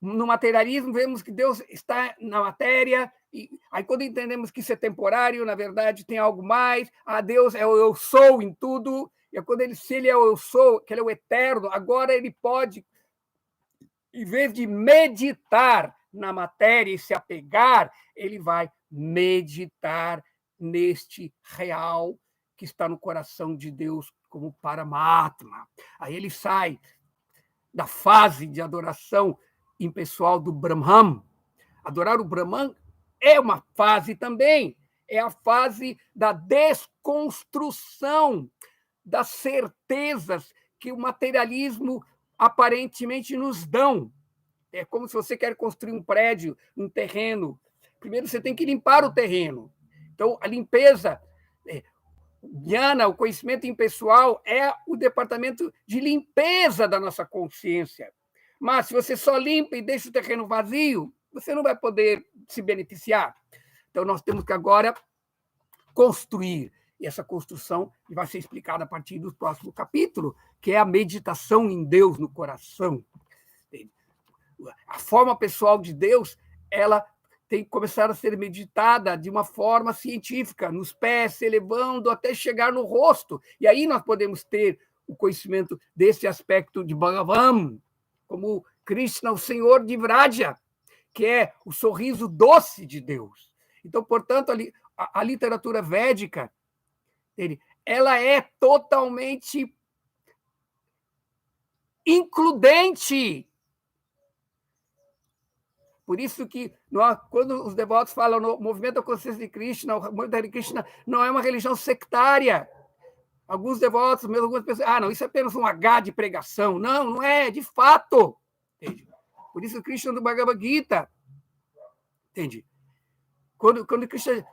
S1: No materialismo, vemos que Deus está na matéria, e aí quando entendemos que isso é temporário, na verdade tem algo mais, Deus é o eu sou em tudo, e quando se ele é o eu sou, que ele é o eterno, agora ele pode, em vez de meditar na matéria e se apegar, ele vai meditar neste real que está no coração de Deus como Paramatma. Aí ele sai da fase de adoração impessoal do Brahman. Adorar o Brahman é uma fase também, é a fase da desconstrução das certezas que o materialismo aparentemente nos dão. É como se você quer construir um prédio, um terreno. Primeiro você tem que limpar o terreno. Então, a limpeza, Diana, o conhecimento impessoal é o departamento de limpeza da nossa consciência. Mas se você só limpa e deixa o terreno vazio, você não vai poder se beneficiar. Então, nós temos que agora construir. E essa construção vai ser explicada a partir do próximo capítulo, que é a meditação em Deus no coração. A forma pessoal de Deus, ela tem que começar a ser meditada de uma forma científica, nos pés, se elevando até chegar no rosto. E aí nós podemos ter o conhecimento desse aspecto de Bhagavan, como Krishna, o Senhor de Vraja, que é o sorriso doce de Deus. Então, portanto, a literatura védica, ela é totalmente includente. Por isso que, quando os devotos falam no movimento da consciência de Krishna, o movimento de Krishna não é uma religião sectária. Alguns devotos, mesmo algumas pessoas, não, isso é apenas um H de pregação. Não, não é, de fato. Entende? Por isso, Krishna do Bhagavad Gita, entende? Quando Krishna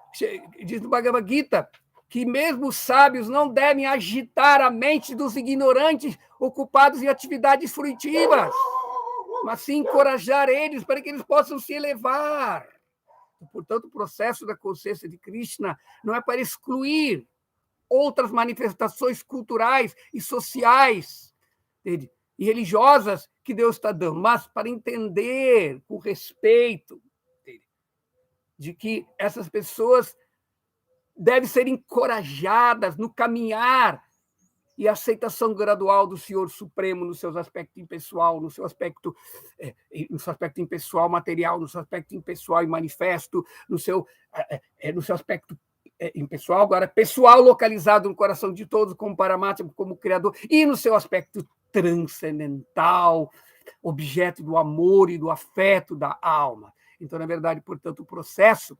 S1: diz no Bhagavad Gita que mesmo os sábios não devem agitar a mente dos ignorantes ocupados em atividades fruitivas, mas sim encorajar eles para que eles possam se elevar. Portanto, o processo da consciência de Krishna não é para excluir outras manifestações culturais e sociais, entende? E religiosas que Deus está dando, mas para entender com respeito, entende? De que essas pessoas devem ser encorajadas no caminhar e aceitação gradual do Senhor Supremo no seu aspecto impessoal, no seu aspecto impessoal material, no seu aspecto impessoal e manifesto, no seu aspecto impessoal, agora pessoal localizado no coração de todos, como Paramatma, como Criador, e no seu aspecto transcendental, objeto do amor e do afeto da alma. Então, na verdade, portanto, o processo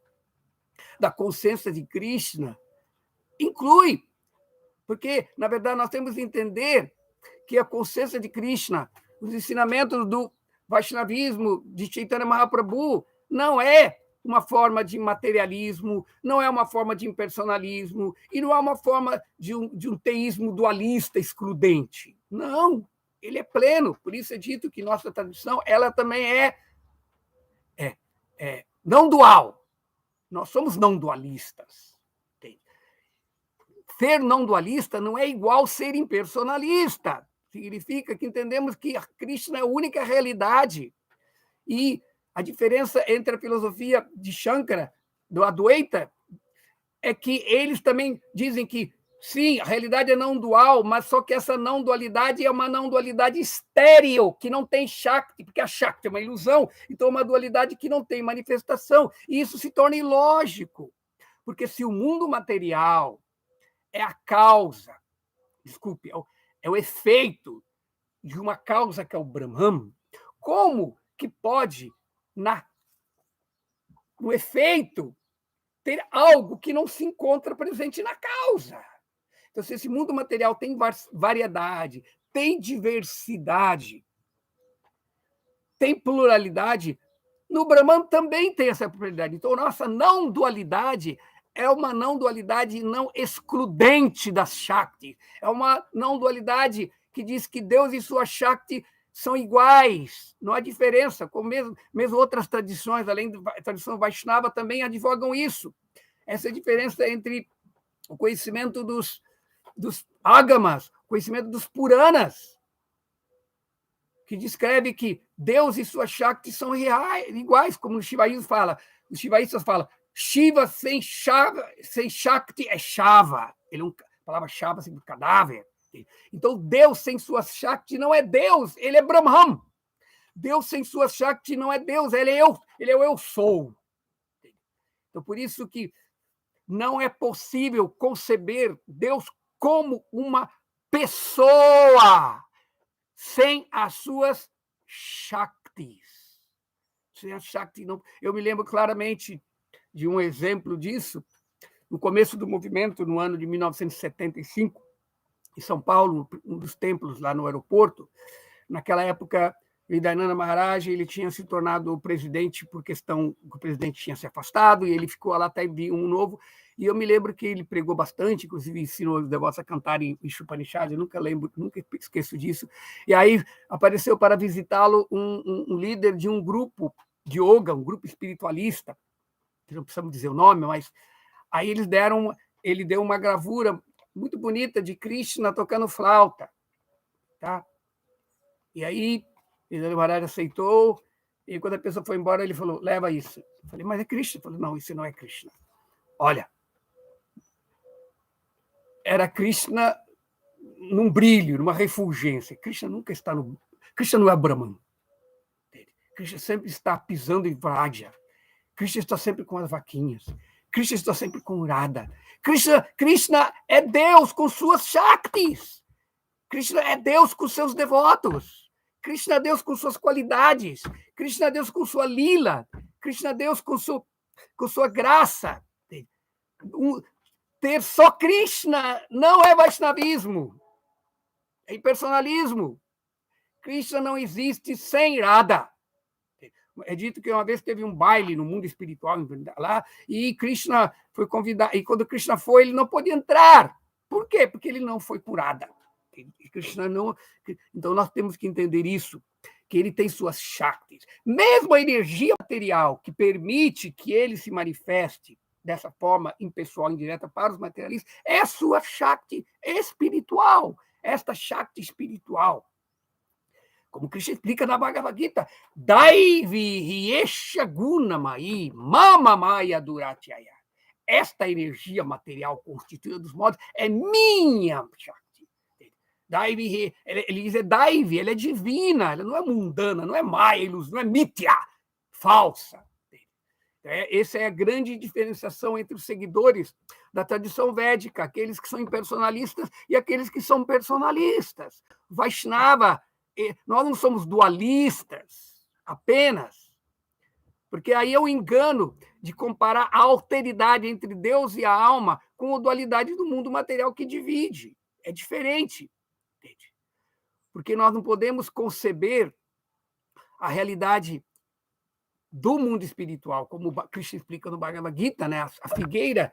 S1: da consciência de Krishna inclui, porque, na verdade, nós temos que entender que a consciência de Krishna, os ensinamentos do Vaishnavismo, de Chaitanya Mahaprabhu, não é uma forma de materialismo, não é uma forma de impersonalismo, e não é uma forma de um teísmo dualista excludente. Não, ele é pleno. Por isso é dito que nossa tradição ela também é não dual. Nós somos não dualistas. Ser não dualista não é igual ser impersonalista. Significa que entendemos que Krishna é a única realidade. E a diferença entre a filosofia de Shankara, do Advaita, é que eles também dizem que, sim, a realidade é não dual, mas só que essa não dualidade é uma não dualidade estéril, que não tem Shakti, porque a Shakti é uma ilusão, então é uma dualidade que não tem manifestação. E isso se torna ilógico, porque se o mundo material é a causa, desculpe, é o efeito de uma causa que é o Brahman, como que pode, no efeito, ter algo que não se encontra presente na causa? Então, se esse mundo material tem variedade, tem diversidade, tem pluralidade, no Brahman também tem essa pluralidade. Então, nossa não dualidade é uma não dualidade não excludente das Shakti. É uma não dualidade que diz que Deus e sua Shakti são iguais, não há diferença, como mesmo outras tradições, além da tradição Vaishnava, também advogam isso. Essa é a diferença entre o conhecimento dos Agamas, o conhecimento dos Puranas, que descreve que Deus e sua Shakti são iguais, como o Shivaísmo fala. Os Shivaístas falam, Shiva sem Shakti é Shava. A palavra Shava significa cadáver. Então, Deus sem sua Shakti não é Deus, ele é Brahman. Deus sem sua Shakti não é Deus, ele é o eu sou. Então, por isso que não é possível conceber Deus como uma pessoa sem as suas Shaktis. Sem as Shakti, não. Eu me lembro claramente de um exemplo disso, no começo do movimento, no ano de 1975, em São Paulo, um dos templos lá no aeroporto, naquela época, Vidayananda Maharaj, ele tinha se tornado presidente por questão que o presidente tinha se afastado, e ele ficou lá até vir um novo. E eu me lembro que ele pregou bastante, inclusive ensinou os devotos a cantarem Upanishad, eu nunca esqueço disso. E aí apareceu para visitá-lo um líder de um grupo de yoga, um grupo espiritualista, que não precisamos dizer o nome, mas aí ele deu uma gravura muito bonita de Krishna tocando flauta, tá? E aí Vidayananda Maharaj aceitou, e quando a pessoa foi embora, ele falou, leva isso. Eu falei, mas é Krishna. Ele falou, não, isso não é Krishna. Olha, era Krishna num brilho, numa refulgência. Krishna nunca está no... Krishna não é Brahman. Krishna sempre está pisando em Vraja. Krishna está sempre com as vaquinhas. Krishna está sempre com Radha. Krishna é Deus com suas Shaktis. Krishna é Deus com seus devotos. Krishna é Deus com suas qualidades. Krishna é Deus com sua lila. Krishna é Deus com sua graça. Ter só Krishna não é Vaishnavismo. É impersonalismo. Krishna não existe sem Radha. É dito que uma vez teve um baile no mundo espiritual lá, e Krishna foi convidado, e quando Krishna foi, ele não pôde entrar. Por quê? Porque ele não foi curado. Krishna não... Então, nós temos que entender isso, que ele tem suas Shaktis. Mesmo a energia material que permite que ele se manifeste dessa forma impessoal, indireta para os materialistas, é a sua Shakti espiritual. Esta Shakti espiritual. Como Krishna explica na Bhagavad Gita, Daivi Hiesha Gunamai Mama Maya Duratyaya. Esta energia material constituída dos modos é minha Shakti. Daivi, ele diz, Daivi, ela é divina, ela não é mundana, não é Maya, não é Mithya, falsa. Essa é a grande diferenciação entre os seguidores da tradição védica, aqueles que são impersonalistas e aqueles que são personalistas. Vaishnava, nós não somos dualistas apenas, porque aí é o engano de comparar a alteridade entre Deus e a alma com a dualidade do mundo material que divide. É diferente. Entende? Porque nós não podemos conceber a realidade do mundo espiritual, como Krishna explica no Bhagavad Gita, né? A figueira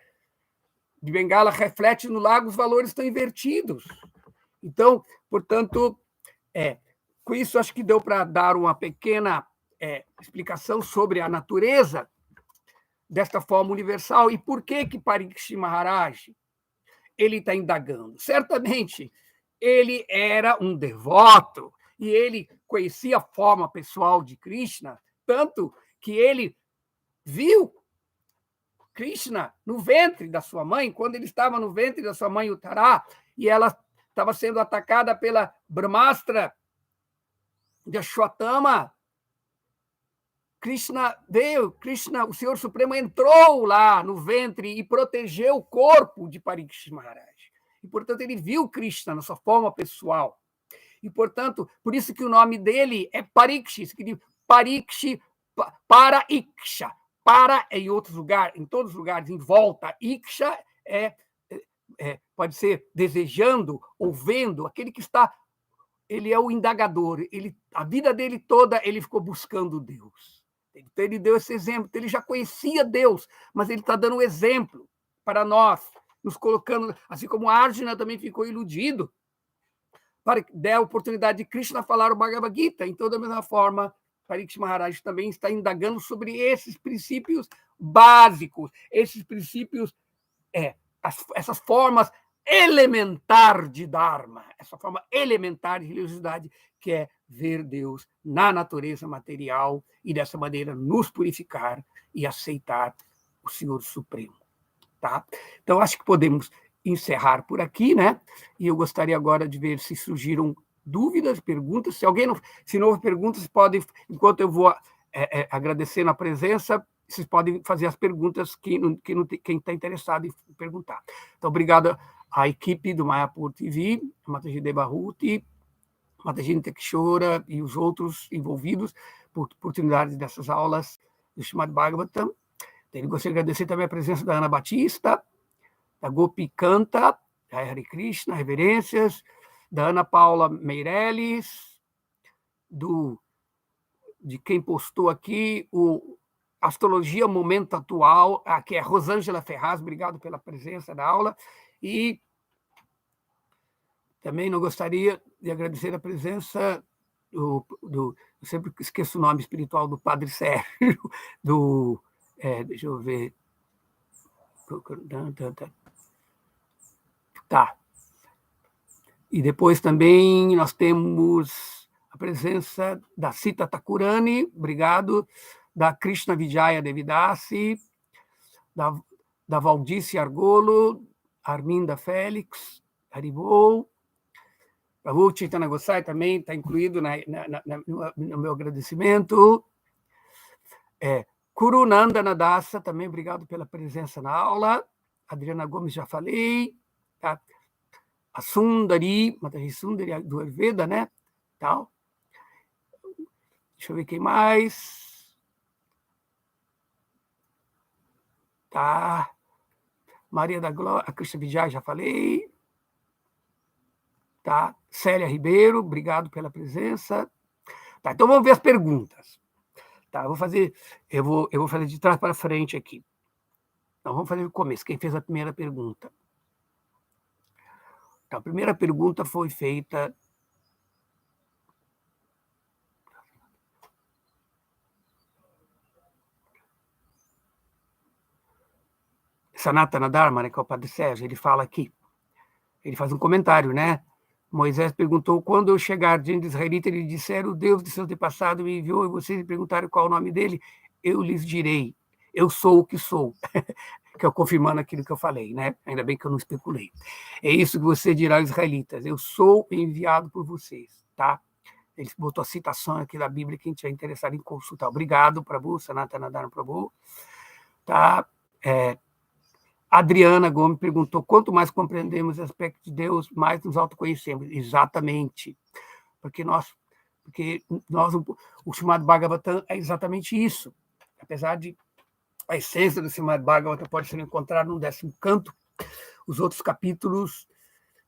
S1: de Bengala reflete no lago, os valores estão invertidos. Então, portanto, com isso, acho que deu para dar uma pequena explicação sobre a natureza desta forma universal e por que Parikshit Maharaj ele está indagando. Certamente, ele era um devoto e ele conhecia a forma pessoal de Krishna, tanto que ele viu Krishna no ventre da sua mãe, quando ele estava no ventre da sua mãe Uttara, e ela estava sendo atacada pela Brahmastra de Ashwatthama. Krishna veio, o Senhor Supremo entrou lá no ventre e protegeu o corpo de Parikshit Maharaj. E, portanto, ele viu Krishna na sua forma pessoal. E, portanto, por isso que o nome dele é Parikshit, que diz Parikshit, para Iksha. Para é em outros lugares, em todos os lugares, em volta. Iksha pode ser desejando ou vendo, aquele que está... Ele é o indagador, a vida dele toda ele ficou buscando Deus. Então, ele deu esse exemplo, ele já conhecia Deus, mas ele está dando um exemplo para nós, nos colocando, assim como Arjuna também ficou iludido, para dar a oportunidade de Krishna falar o Bhagavad Gita. Então, da mesma forma, Parikshit Maharaj também está indagando sobre esses princípios básicos, esses princípios, essas formas elementar de Dharma, essa forma elementar de religiosidade, que é ver Deus na natureza material e, dessa maneira, nos purificar e aceitar o Senhor Supremo. Tá? Então, acho que podemos encerrar por aqui, né? E eu gostaria agora de ver se surgiram dúvidas, perguntas. Se não houve perguntas, podem, enquanto eu vou agradecendo a presença, vocês podem fazer as perguntas quem está interessado em perguntar. Então, obrigado à equipe do Mayapur TV, a Mataji Debahuti, Mataji Tekshora e os outros envolvidos por oportunidades dessas aulas do Srimad Bhagavatam. Eu gostaria de agradecer também a presença da Ana Batista, da Gopi Canta, da Hare Krishna, reverências, da Ana Paula Meirelles, de quem postou aqui, o Astrologia Momento Atual, que é Rosângela Ferraz, obrigado pela presença da aula, e também não gostaria de agradecer a presença eu sempre esqueço o nome espiritual do Padre Sérgio, deixa eu ver, tá. E depois também nós temos a presença da Sita Thakurani, obrigado, da Krishna Vijaya Devidasi, da Valdice Argolo, Arminda Félix, Haribol, Prabhu Chaitanya Gosai também está incluído no meu agradecimento. Kuru Nandana Dasa, também obrigado pela presença na aula. Adriana Gomes, já falei. Tá? A Sundari, Mataji Sundari do Ayurveda, né? Tal. Deixa eu ver quem mais. Tá. Maria da Glória, a Krishna Vijay, já falei. Tá. Célia Ribeiro, obrigado pela presença. Tá, então vamos ver as perguntas. Tá, eu vou fazer de trás para frente aqui. Então vamos fazer o começo. Quem fez a primeira pergunta? Tá, a primeira pergunta foi feita Sanatana Dharma, né, que é o Padre Sérgio, ele fala aqui, ele faz um comentário, né? Moisés perguntou, quando eu chegar diante dos israelitas, ele disseram, o Deus de seu antepassado me enviou, e vocês me perguntaram qual é o nome dele, eu lhes direi, eu sou o que sou, que é confirmando aquilo que eu falei, né? Ainda bem que eu não especulei. É isso que você dirá aos israelitas, eu sou enviado por vocês, tá? Ele botou a citação aqui da Bíblia, quem estiver interessado em consultar. Obrigado, Prabhu, Sanatana Dharma Prabhu. Tá? Adriana Gomes perguntou, quanto mais compreendemos o aspecto de Deus, mais nos autoconhecemos. Exatamente. Porque o Srimad Bhagavatam é exatamente isso. Apesar de a essência do Srimad Bhagavatam pode ser encontrada no 10º canto, os outros capítulos,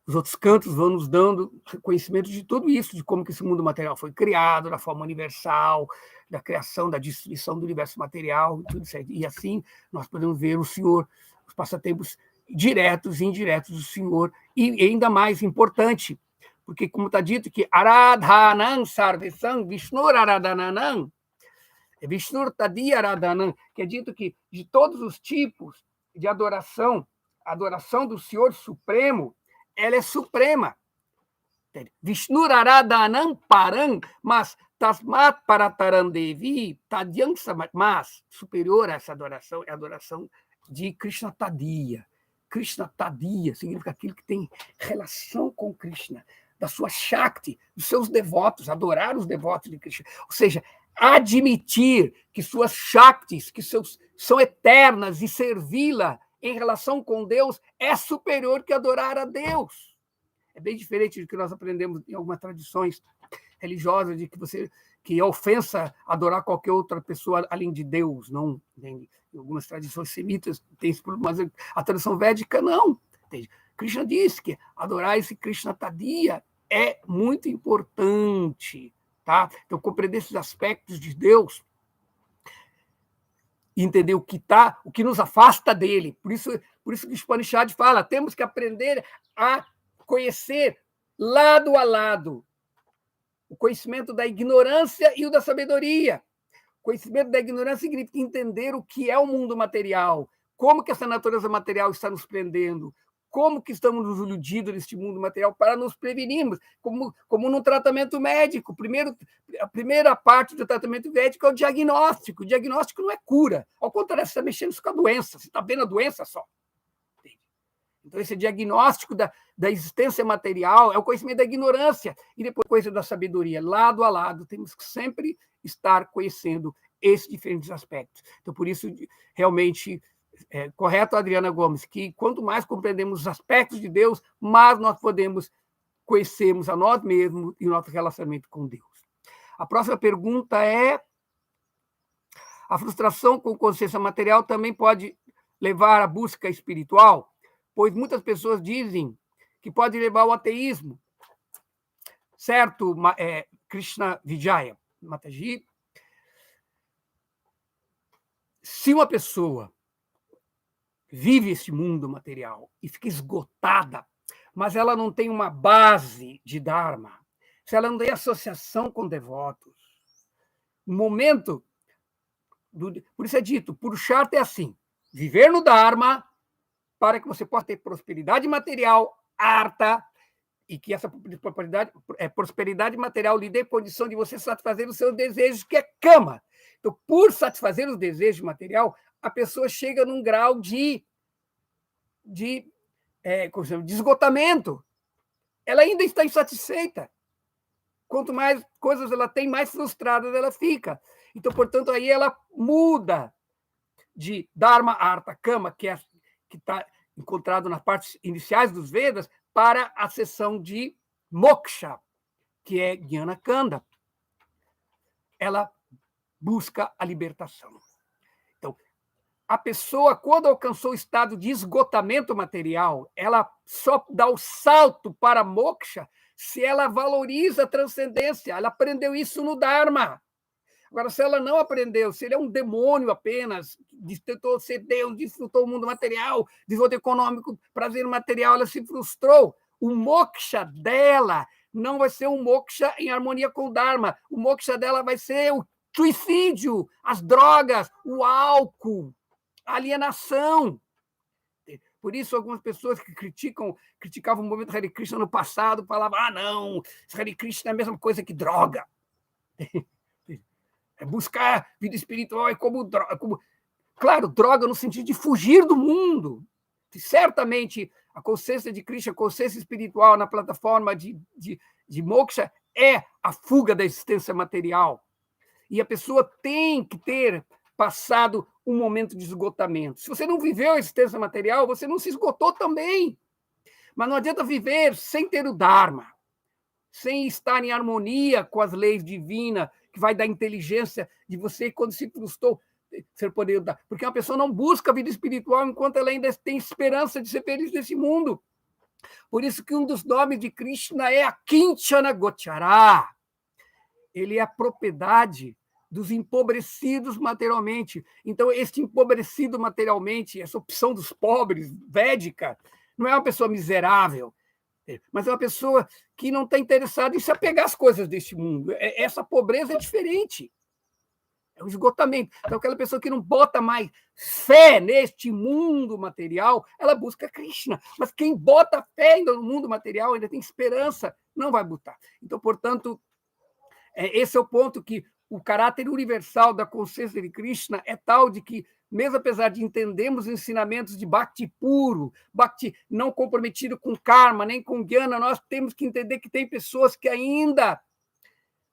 S1: os outros cantos vão nos dando conhecimento de tudo isso, de como que esse mundo material foi criado, da forma universal, da criação, da destruição do universo material, tudo isso. E assim nós podemos ver o Senhor, os passatempos diretos e indiretos do Senhor, e ainda mais importante, porque como está dito que Aradhanam Sarvesam Vishnur Aradhananam, Vishnur Tadi Aradhanam, que é dito que de todos os tipos de adoração, a adoração do Senhor Supremo, ela é suprema. Vishnur Aradhanam Param, mas Tasmat Parataram Devi, Tadyam Samat, mas superior a essa adoração é a adoração de Krishna Tadiya. Krishna Tadiya significa aquilo que tem relação com Krishna, da sua Shakti, dos seus devotos, adorar os devotos de Krishna. Ou seja, admitir que suas Shaktis, que são eternas e servi-la em relação com Deus é superior que adorar a Deus. É bem diferente do que nós aprendemos em algumas tradições religiosas, de que é ofensa adorar qualquer outra pessoa além de Deus, não. Em algumas tradições semitas tem esse problema, mas a tradição védica não. Entende? Krishna disse que adorar esse Krishna Tadiya é muito importante, tá? Então, compreender esses aspectos de Deus, entender o que nos afasta dele. Por isso que o Upanishad fala, temos que aprender a conhecer lado a lado o conhecimento da ignorância e o da sabedoria. O conhecimento da ignorância significa entender o que é o mundo material, como que essa natureza material está nos prendendo, como que estamos nos iludindo neste mundo material para nos prevenirmos, como no tratamento médico. A primeira parte do tratamento médico é o diagnóstico. O diagnóstico não é cura. Ao contrário, você está mexendo com a doença, você está vendo a doença só. Então, esse diagnóstico da existência material é o conhecimento da ignorância e depois coisa da sabedoria. Lado a lado, temos que sempre estar conhecendo esses diferentes aspectos. Então, por isso, realmente, é correto, Adriana Gomes, que quanto mais compreendemos os aspectos de Deus, mais nós podemos conhecermos a nós mesmos e o nosso relacionamento com Deus. A próxima pergunta é: a frustração com consciência material também pode levar à busca espiritual? Pois muitas pessoas dizem que pode levar ao ateísmo. Certo, Krishna Vijaya Mataji. Se uma pessoa vive esse mundo material e fica esgotada, mas ela não tem uma base de Dharma, se ela não tem associação com devotos, no momento por isso é dito, Purushartha é assim, viver no Dharma para que você possa ter prosperidade material, arta, e que essa prosperidade material lhe dê condição de você satisfazer os seus desejos, que é cama. Então, por satisfazer os desejos material, a pessoa chega num grau de esgotamento. Ela ainda está insatisfeita. Quanto mais coisas ela tem, mais frustrada ela fica. Então, portanto, aí ela muda de Dharma, Artha, Kama, que está encontrado nas partes iniciais dos Vedas, para a seção de Moksha, que é Jnana Kanda. Ela busca a libertação. Então, a pessoa, quando alcançou o estado de esgotamento material, ela só dá o salto para Moksha se ela valoriza a transcendência. Ela aprendeu isso no Dharma. Agora, se ela não aprendeu, se ele é um demônio apenas, tentou ser Deus, desfrutou o mundo material, desenvolvimento econômico, prazer material, ela se frustrou. O moksha dela não vai ser um moksha em harmonia com o Dharma. O moksha dela vai ser o suicídio, as drogas, o álcool, a alienação. Por isso, algumas pessoas que criticavam o movimento Hare Krishna no passado, falavam, não, Hare Krishna é a mesma coisa que droga. Buscar vida espiritual é como droga. Claro, droga no sentido de fugir do mundo. Certamente, a consciência de Krishna, a consciência espiritual na plataforma de moksha é a fuga da existência material. E a pessoa tem que ter passado um momento de esgotamento. Se você não viveu a existência material, você não se esgotou também. Mas não adianta viver sem ter o Dharma, sem estar em harmonia com as leis divinas, que vai dar inteligência de você, quando se frustrou, ser poder dar. Porque uma pessoa não busca a vida espiritual enquanto ela ainda tem esperança de ser feliz nesse mundo. Por isso que um dos nomes de Krishna é a Kinchana Gochara. Ele é a propriedade dos empobrecidos materialmente. Então, este empobrecido materialmente, essa opção dos pobres, védica, não é uma pessoa miserável, mas é uma pessoa que não está interessada em se apegar às coisas deste mundo. Essa pobreza é diferente. É um esgotamento. Então, aquela pessoa que não bota mais fé neste mundo material, ela busca Krishna. Mas quem bota fé ainda no mundo material, ainda tem esperança, não vai botar. Então, portanto, esse é o ponto que o caráter universal da consciência de Krishna é tal de que, mesmo apesar de entendermos os ensinamentos de Bhakti puro, Bhakti não comprometido com karma, nem com jnana, nós temos que entender que tem pessoas que ainda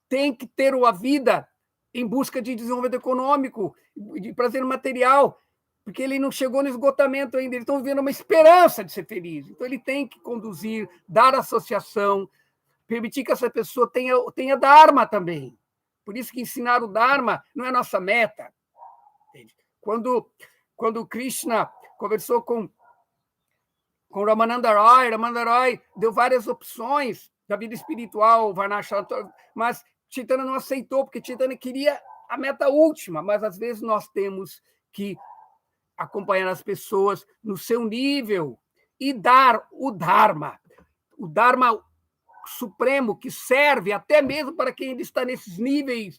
S1: têm que ter uma vida em busca de desenvolvimento econômico, de prazer material, porque ele não chegou no esgotamento ainda, eles estão vivendo uma esperança de ser feliz. Então, ele tem que conduzir, dar associação, permitir que essa pessoa tenha Dharma também. Por isso que ensinar o Dharma não é nossa meta. Entende? Quando Krishna conversou com Ramananda Roy deu várias opções da vida espiritual, Varnashram, mas Chaitanya não aceitou, porque Chaitanya queria a meta última, mas às vezes nós temos que acompanhar as pessoas no seu nível e dar o Dharma supremo, que serve até mesmo para quem ainda está nesses níveis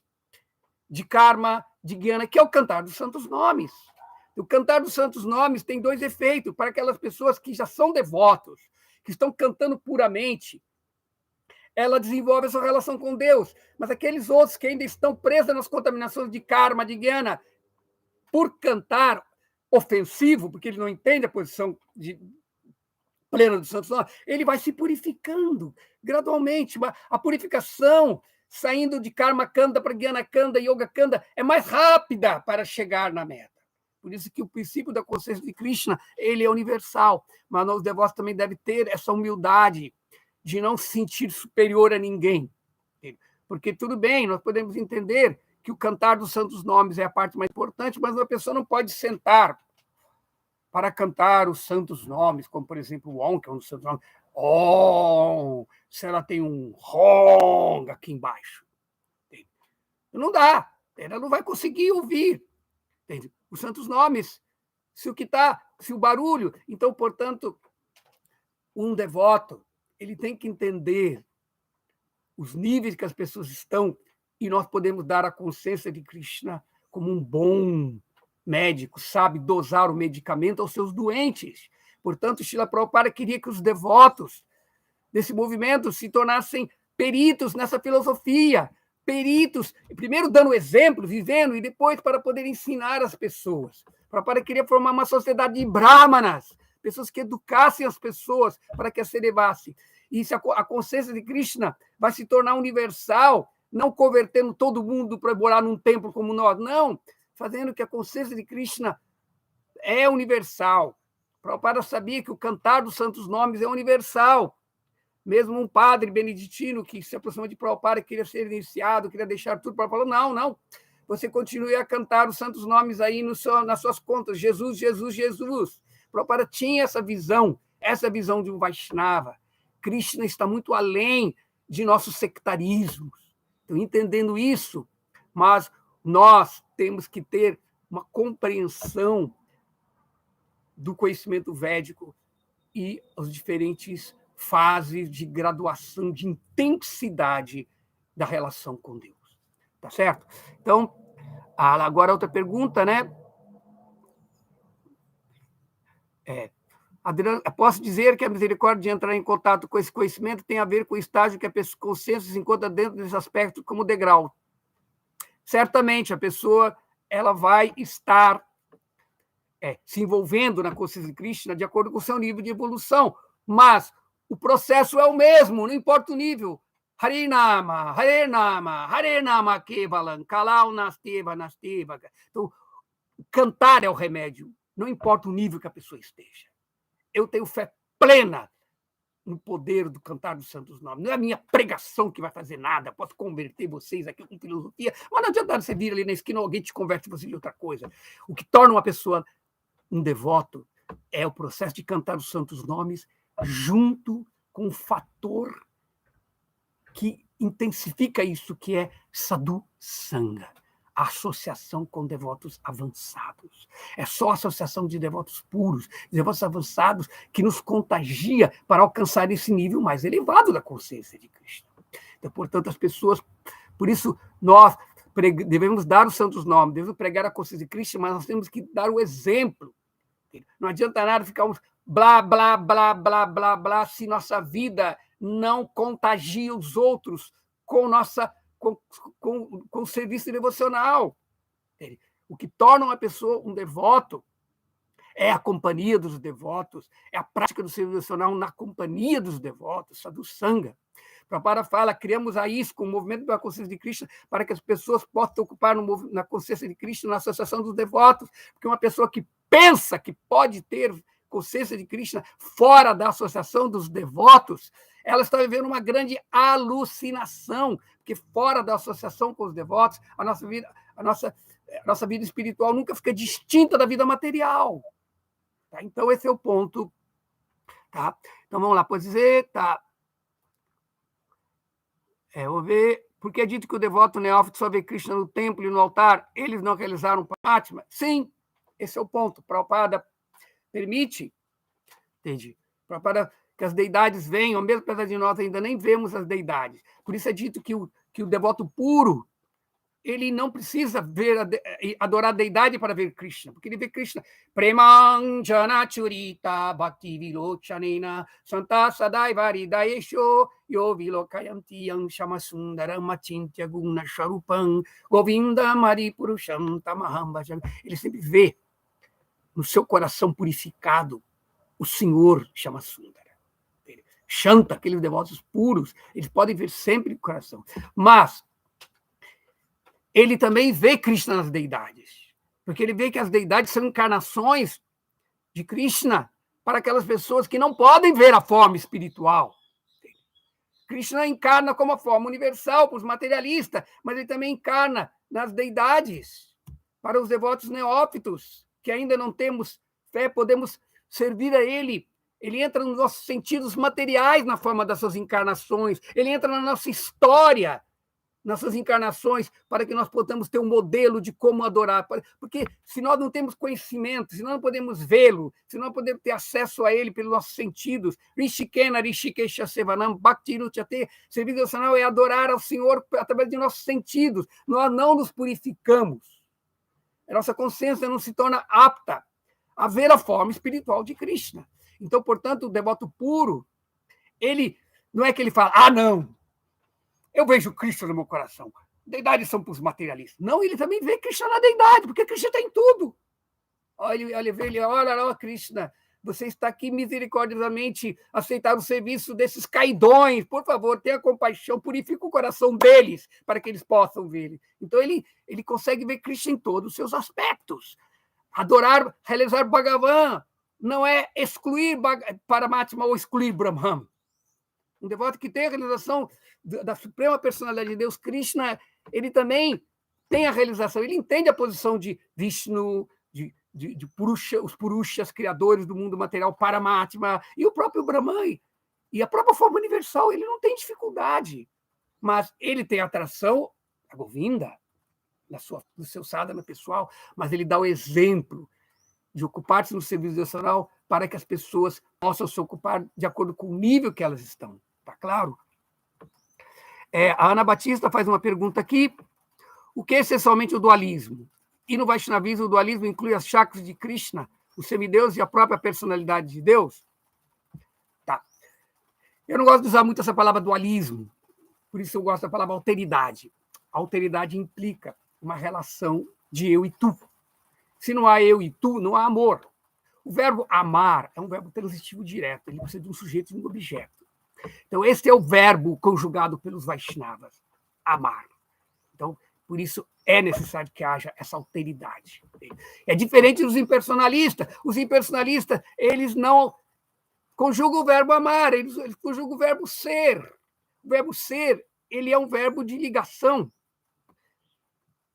S1: de karma, de jnana, que é o cantar dos santos nomes. O cantar dos santos nomes tem dois efeitos para aquelas pessoas que já são devotos, que estão cantando puramente. Ela desenvolve a sua relação com Deus, mas aqueles outros que ainda estão presos nas contaminações de karma, de jnana, por cantar ofensivo, porque ele não entende a posição plena dos santos nomes, ele vai se purificando gradualmente. A purificação, saindo de karma kanda para jnana kanda, yoga kanda, é mais rápida para chegar na meta. Por isso que o princípio da consciência de Krishna, ele é universal, mas os devotos também devem ter essa humildade de não se sentir superior a ninguém. Porque tudo bem, nós podemos entender que o cantar dos santos nomes é a parte mais importante, mas uma pessoa não pode sentar para cantar os santos nomes, como, por exemplo, o Om, que é um dos santos nomes. Om, se ela tem um Hong aqui embaixo. Não dá, ela não vai conseguir ouvir. Entende? Os santos nomes, se o barulho. Então, portanto, um devoto, ele tem que entender os níveis que as pessoas estão, e nós podemos dar a consciência de Krishna como um bom médico, sabe dosar o medicamento aos seus doentes. Portanto, Srila Prabhupada queria que os devotos desse movimento se tornassem peritos nessa filosofia, peritos, primeiro dando exemplo, vivendo, e depois para poder ensinar as pessoas. Prabhupada queria formar uma sociedade de brahmanas, pessoas que educassem as pessoas para que as elevassem. E se a consciência de Krishna vai se tornar universal, não convertendo todo mundo para morar num templo como nós, não, fazendo que a consciência de Krishna é universal. Prabhupada sabia que o cantar dos santos nomes é universal. Mesmo um padre beneditino que se aproximou de Prabhupada, queria ser iniciado, queria deixar tudo, Prabhupada falou, não, você continue a cantar os santos nomes aí nas suas contas, Jesus, Jesus, Jesus. Prabhupada tinha essa visão de um Vaishnava. Krishna está muito além de nossos sectarismos. Então, entendendo isso, mas nós temos que ter uma compreensão do conhecimento védico e as diferentes fases de graduação, de intensidade da relação com Deus. Tá certo? Então, agora outra pergunta, né? Posso dizer que a misericórdia de entrar em contato com esse conhecimento tem a ver com o estágio que a consciência se encontra dentro desse aspecto como degrau. Certamente, a pessoa ela vai estar se envolvendo na consciência de Krishna de acordo com o seu nível de evolução, mas o processo é o mesmo, não importa o nível. Harinama, Harinama, Harinama Kevalam, Kalau Nasteva, Nasteva. Então, cantar é o remédio, não importa o nível que a pessoa esteja. Eu tenho fé plena no poder do cantar dos santos nomes. Não é a minha pregação que vai fazer nada, posso converter vocês aqui com filosofia, mas não adianta você vir ali na esquina, alguém te converte você de outra coisa. O que torna uma pessoa um devoto é o processo de cantar os santos nomes junto com o fator que intensifica isso, que é sadhu sangha, a associação com devotos avançados. É só a associação de devotos puros, de devotos avançados, que nos contagia para alcançar esse nível mais elevado da consciência de Krishna. Então, portanto, as pessoas... Por isso, nós devemos dar os santos nomes, devemos pregar a consciência de Krishna, mas nós temos que dar o exemplo. Não adianta nada ficarmos blá, blá, blá, blá, blá, blá, se nossa vida não contagia os outros com o serviço devocional. O que torna uma pessoa um devoto é a companhia dos devotos, é a prática do serviço devocional na companhia dos devotos, sadhu sangha. Prabhupada fala, criamos a ISKCON, o movimento da consciência de Krishna, para que as pessoas possam ocupar na consciência de Krishna, na associação dos devotos, porque uma pessoa que pensa que pode ter consciência de Krishna fora da associação dos devotos, ela está vivendo uma grande alucinação, porque fora da associação com os devotos, a nossa vida espiritual nunca fica distinta da vida material. Tá? Então, esse é o ponto. Tá? Então, vamos lá, pode dizer, tá. Vou ver, porque é dito que o devoto neófito só vê Krishna no templo e no altar, eles não realizaram Paramatma? Sim, esse é o ponto. Prabhupada permite, entende? Prabhupada, que as deidades venham, mesmo apesar de nós ainda nem vemos as deidades. Por isso é dito que o devoto puro, ele não precisa adorar a deidade para ver Krishna, porque ele vê Krishna. Premanjana churita bhakti vilochanena santa sadaiva hridayesho yo vilokayanti shamasundaram machintya guna sharupam govinda maripurusham tamaham bhajam. Ele sempre vê no seu coração purificado o Senhor Shamasundara. Shanta, aqueles devotos puros, eles podem ver sempre no coração. Mas ele também vê Krishna nas deidades, porque ele vê que as deidades são encarnações de Krishna para aquelas pessoas que não podem ver a forma espiritual. Krishna encarna como a forma universal para os materialistas, mas ele também encarna nas deidades para os devotos neófitos, que ainda não temos fé, podemos servir a ele. Ele entra nos nossos sentidos materiais na forma das suas encarnações, ele entra na nossa história nossas encarnações, para que nós possamos ter um modelo de como adorar. Porque se nós não temos conhecimento, se nós não podemos vê-lo, se nós não podemos ter acesso a ele pelos nossos sentidos, Rishikena, Rishikesha Sevanam, Bhakti Ruchate, serviço devocional é adorar ao Senhor através de nossos sentidos. Nós não nos purificamos. A nossa consciência não se torna apta a ver a forma espiritual de Krishna. Então, portanto, o devoto puro, ele não é que ele fala, não, eu vejo Krishna no meu coração. Deidades são para os materialistas. Não, ele também vê Krishna na deidade, porque Krishna está em tudo. Olha, Krishna, você está aqui misericordiosamente aceitar o serviço desses caidões. Por favor, tenha compaixão, purifica o coração deles, para que eles possam ver. Então, ele consegue ver Krishna em todos os seus aspectos. Adorar, realizar Bhagavan, não é excluir Paramatma ou excluir Brahman. Um devoto que tem a realização da suprema personalidade de Deus, Krishna, ele também tem a realização, ele entende a posição de Vishnu, de Purusha, os Purushas, criadores do mundo material, Paramatma, e o próprio Brahman, e a própria forma universal, ele não tem dificuldade, mas ele tem atração a Govinda, no seu sadhana pessoal, mas ele dá o exemplo de ocupar-se no serviço devocional para que as pessoas possam se ocupar de acordo com o nível que elas estão. Está claro? A Ana Batista faz uma pergunta aqui. O que é essencialmente o dualismo? E no Vaishnavismo, o dualismo inclui as chakras de Krishna, o semideus e a própria personalidade de Deus? Tá. Eu não gosto de usar muito essa palavra dualismo, por isso eu gosto da palavra alteridade. A alteridade implica uma relação de eu e tu. Se não há eu e tu, não há amor. O verbo amar é um verbo transitivo direto, ele precisa de um sujeito e de um objeto. Então, esse é o verbo conjugado pelos Vaishnavas, amar. Então, por isso é necessário que haja essa alteridade. É diferente dos impersonalistas. Os impersonalistas, eles não conjugam o verbo amar, eles conjugam o verbo ser. O verbo ser, ele é um verbo de ligação.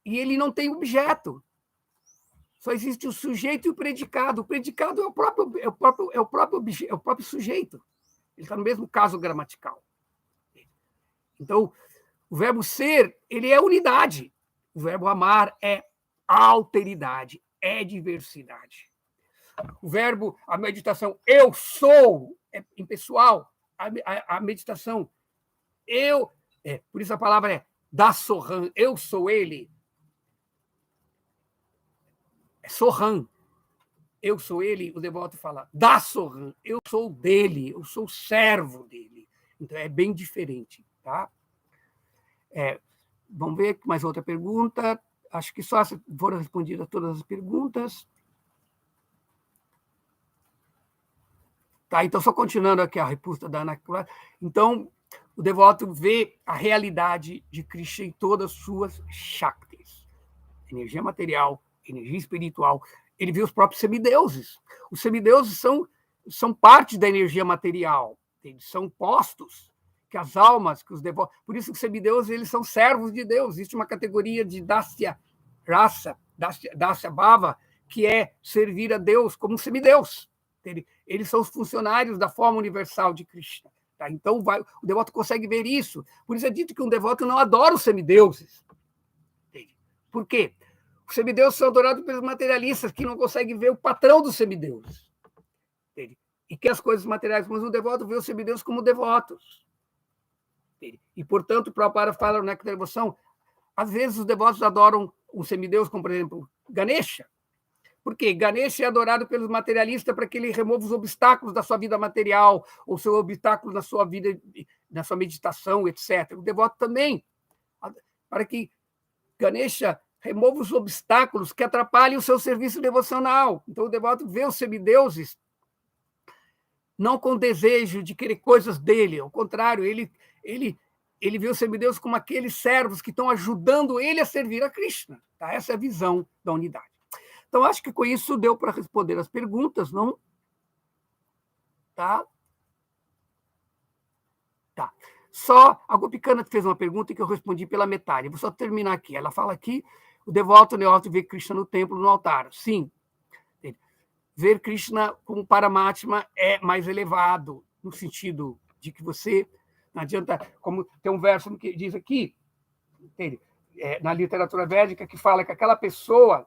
S1: E ele não tem objeto. Só existe o sujeito e o predicado. O predicado é o próprio sujeito. Ele está no mesmo caso gramatical. Então, o verbo ser, ele é unidade. O verbo amar é alteridade, é diversidade. O verbo, a meditação, eu sou, é impessoal. A meditação, por isso a palavra é Dasohan, eu sou ele. É Sohan. Eu sou ele, o devoto fala, Dasohan, eu sou dele, eu sou servo dele. Então, é bem diferente, tá? Vamos ver mais outra pergunta. Acho que só foram respondidas todas as perguntas. Tá, então, só continuando aqui a resposta da Ana Clara. Então, o devoto vê a realidade de Krishna em todas as suas shaktis. Energia material, energia espiritual. Ele vê os próprios semideuses. Os semideuses são parte da energia material. Eles são postos que as almas, que os devotos... Por isso que os semideuses, eles são servos de Deus. Existe uma categoria de Dasya Rasa, Dasya Bhava, que é servir a Deus como um semideus. Eles são os funcionários da forma universal de Krishna. Tá? Então, o devoto consegue ver isso. Por isso é dito que um devoto não adora os semideuses. Por quê? Os semideuses são adorados pelos materialistas, que não conseguem ver o patrão dos semideuses. E que as coisas materiais, mas o devoto vê os semideuses como devotos. E, portanto, o Prabhupada fala na devoção, às vezes os devotos adoram um semideus, como, por exemplo, Ganesha. Por quê? Ganesha é adorado pelos materialistas para que ele remova os obstáculos da sua vida material, ou seus obstáculos na sua vida, na sua meditação, etc. O devoto também, para que Ganesha remova os obstáculos que atrapalhem o seu serviço devocional. Então, o devoto vê os semideuses não com desejo de querer coisas dele, ao contrário, ele vê os semideuses como aqueles servos que estão ajudando ele a servir a Krishna. Tá? Essa é a visão da unidade. Então, acho que com isso deu para responder as perguntas, não? Tá? Tá. Só a Gopikana fez uma pergunta que eu respondi pela metade. Vou só terminar aqui. Ela fala aqui, o devoto neófito vê Krishna no templo, no altar. Sim. Ver Krishna como Paramatma é mais elevado, no sentido de que você... Não adianta... Como tem um verso que diz aqui, Entende? Na literatura védica, que fala que aquela pessoa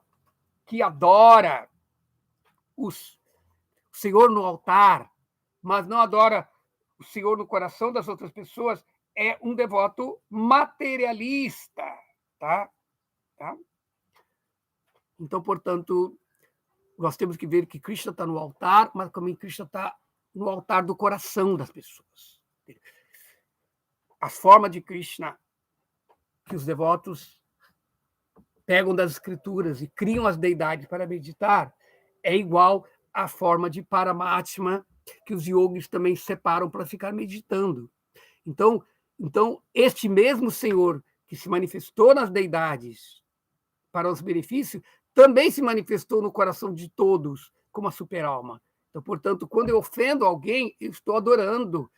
S1: que adora o Senhor no altar, mas não adora o Senhor no coração das outras pessoas, é um devoto materialista, tá? Então, portanto, nós temos que ver que Krishna está no altar, mas também Krishna está no altar do coração das pessoas. A forma de Krishna que os devotos pegam das escrituras e criam as deidades para meditar é igual à forma de Paramatma que os yogis também separam para ficar meditando. Então, este mesmo Senhor que se manifestou nas deidades para os benefícios, também se manifestou no coração de todos como a super-alma. Então, portanto, quando eu ofendo alguém, eu estou adorando,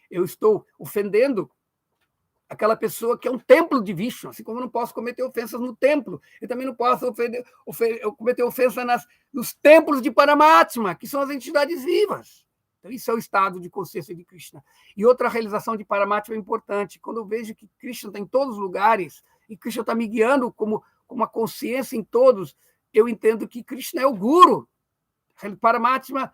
S1: eu estou ofendendo aquela pessoa que é um templo de Vishnu, assim como eu não posso cometer ofensas no templo, eu também não posso cometer ofensa nos templos de Paramatma, que são as entidades vivas. Então, isso é o estado de consciência de Krishna. E outra realização de Paramatma é importante. Quando eu vejo que Krishna está em todos os lugares, e Krishna está me guiando como uma consciência em todos, eu entendo que Krishna é o Guru. Paramatma,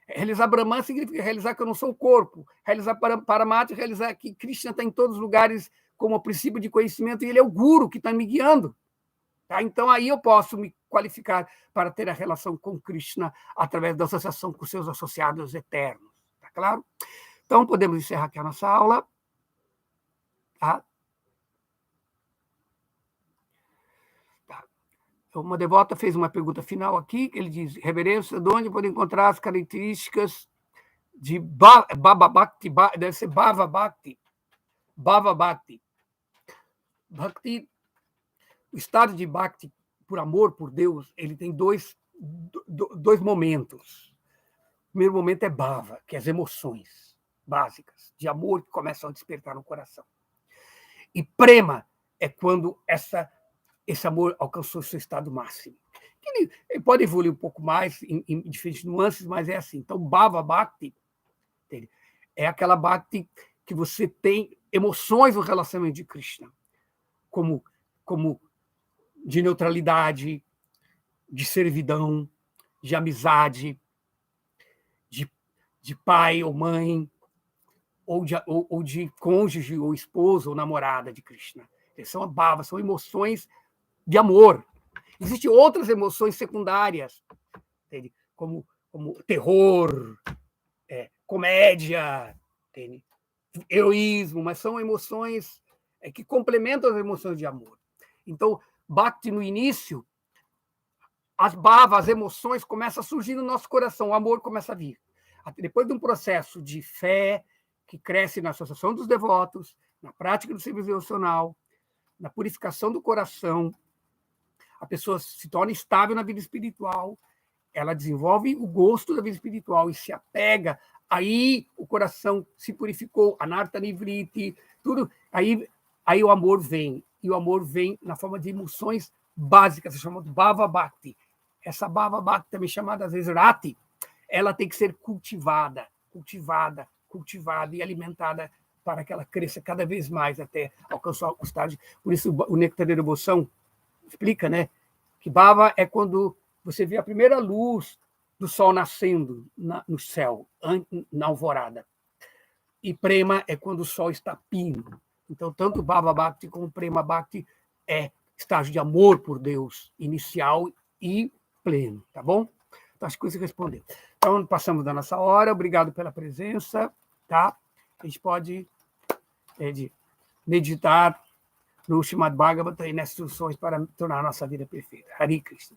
S1: realizar Brahman significa realizar que eu não sou o corpo. Realizar Paramatma, realizar que Krishna está em todos os lugares como o princípio de conhecimento, e ele é o Guru que está me guiando. Tá? Então, aí eu posso me qualificar para ter a relação com Krishna através da associação com seus associados eternos. Tá claro? Então, podemos encerrar aqui a nossa aula. Tá? Uma devota fez uma pergunta final aqui, que ele diz: reverência, de onde pode encontrar as características de Baba Bhakti? Deve ser Bhava Bhakti. Bhava Bhakti. Bhakti, o estado de Bhakti, por amor por Deus, ele tem dois momentos. O primeiro momento é Bhava, que é as emoções básicas de amor que começam a despertar no coração. E Prema é quando esse amor alcançou seu estado máximo. Ele pode evoluir um pouco mais em diferentes nuances, mas é assim. Então, Bhava Bhakti é aquela Bhakti que você tem emoções no relacionamento de Krishna, como de neutralidade, de servidão, de amizade, de pai ou mãe, ou de cônjuge, ou esposa, ou namorada de Krishna. São a bhava, são emoções de amor. Existem outras emoções secundárias, entende? Como terror, comédia, entende? Heroísmo, mas são emoções que complementam as emoções de amor. Então, Bhakti no início, as bhavas, as emoções começam a surgir no nosso coração, o amor começa a vir. Depois de um processo de fé que cresce na associação dos devotos, na prática do serviço devocional, na purificação do coração, a pessoa se torna estável na vida espiritual, ela desenvolve o gosto da vida espiritual e se apega, aí o coração se purificou, anarta nivriti, tudo, aí o amor vem, e o amor vem na forma de emoções básicas, se chama Bhava Bhakti. Essa Bhava Bhakti, também chamada às vezes Rati, ela tem que ser cultivada e alimentada para que ela cresça cada vez mais até alcançar o estágio. Por isso o Néctar da Devoção explica, né, que Bhava é quando você vê a primeira luz do sol nascendo no céu, na alvorada. E Prema é quando o sol está pino. Então, tanto Bhava Bhakti como Prema Bhakti é estágio de amor por Deus, inicial e pleno, tá bom? Então, acho que você respondeu. Então, passamos da nossa hora. Obrigado pela presença, tá? A gente pode meditar no Srimad Bhagavatam e nas instruções para tornar a nossa vida perfeita. Hare Krishna.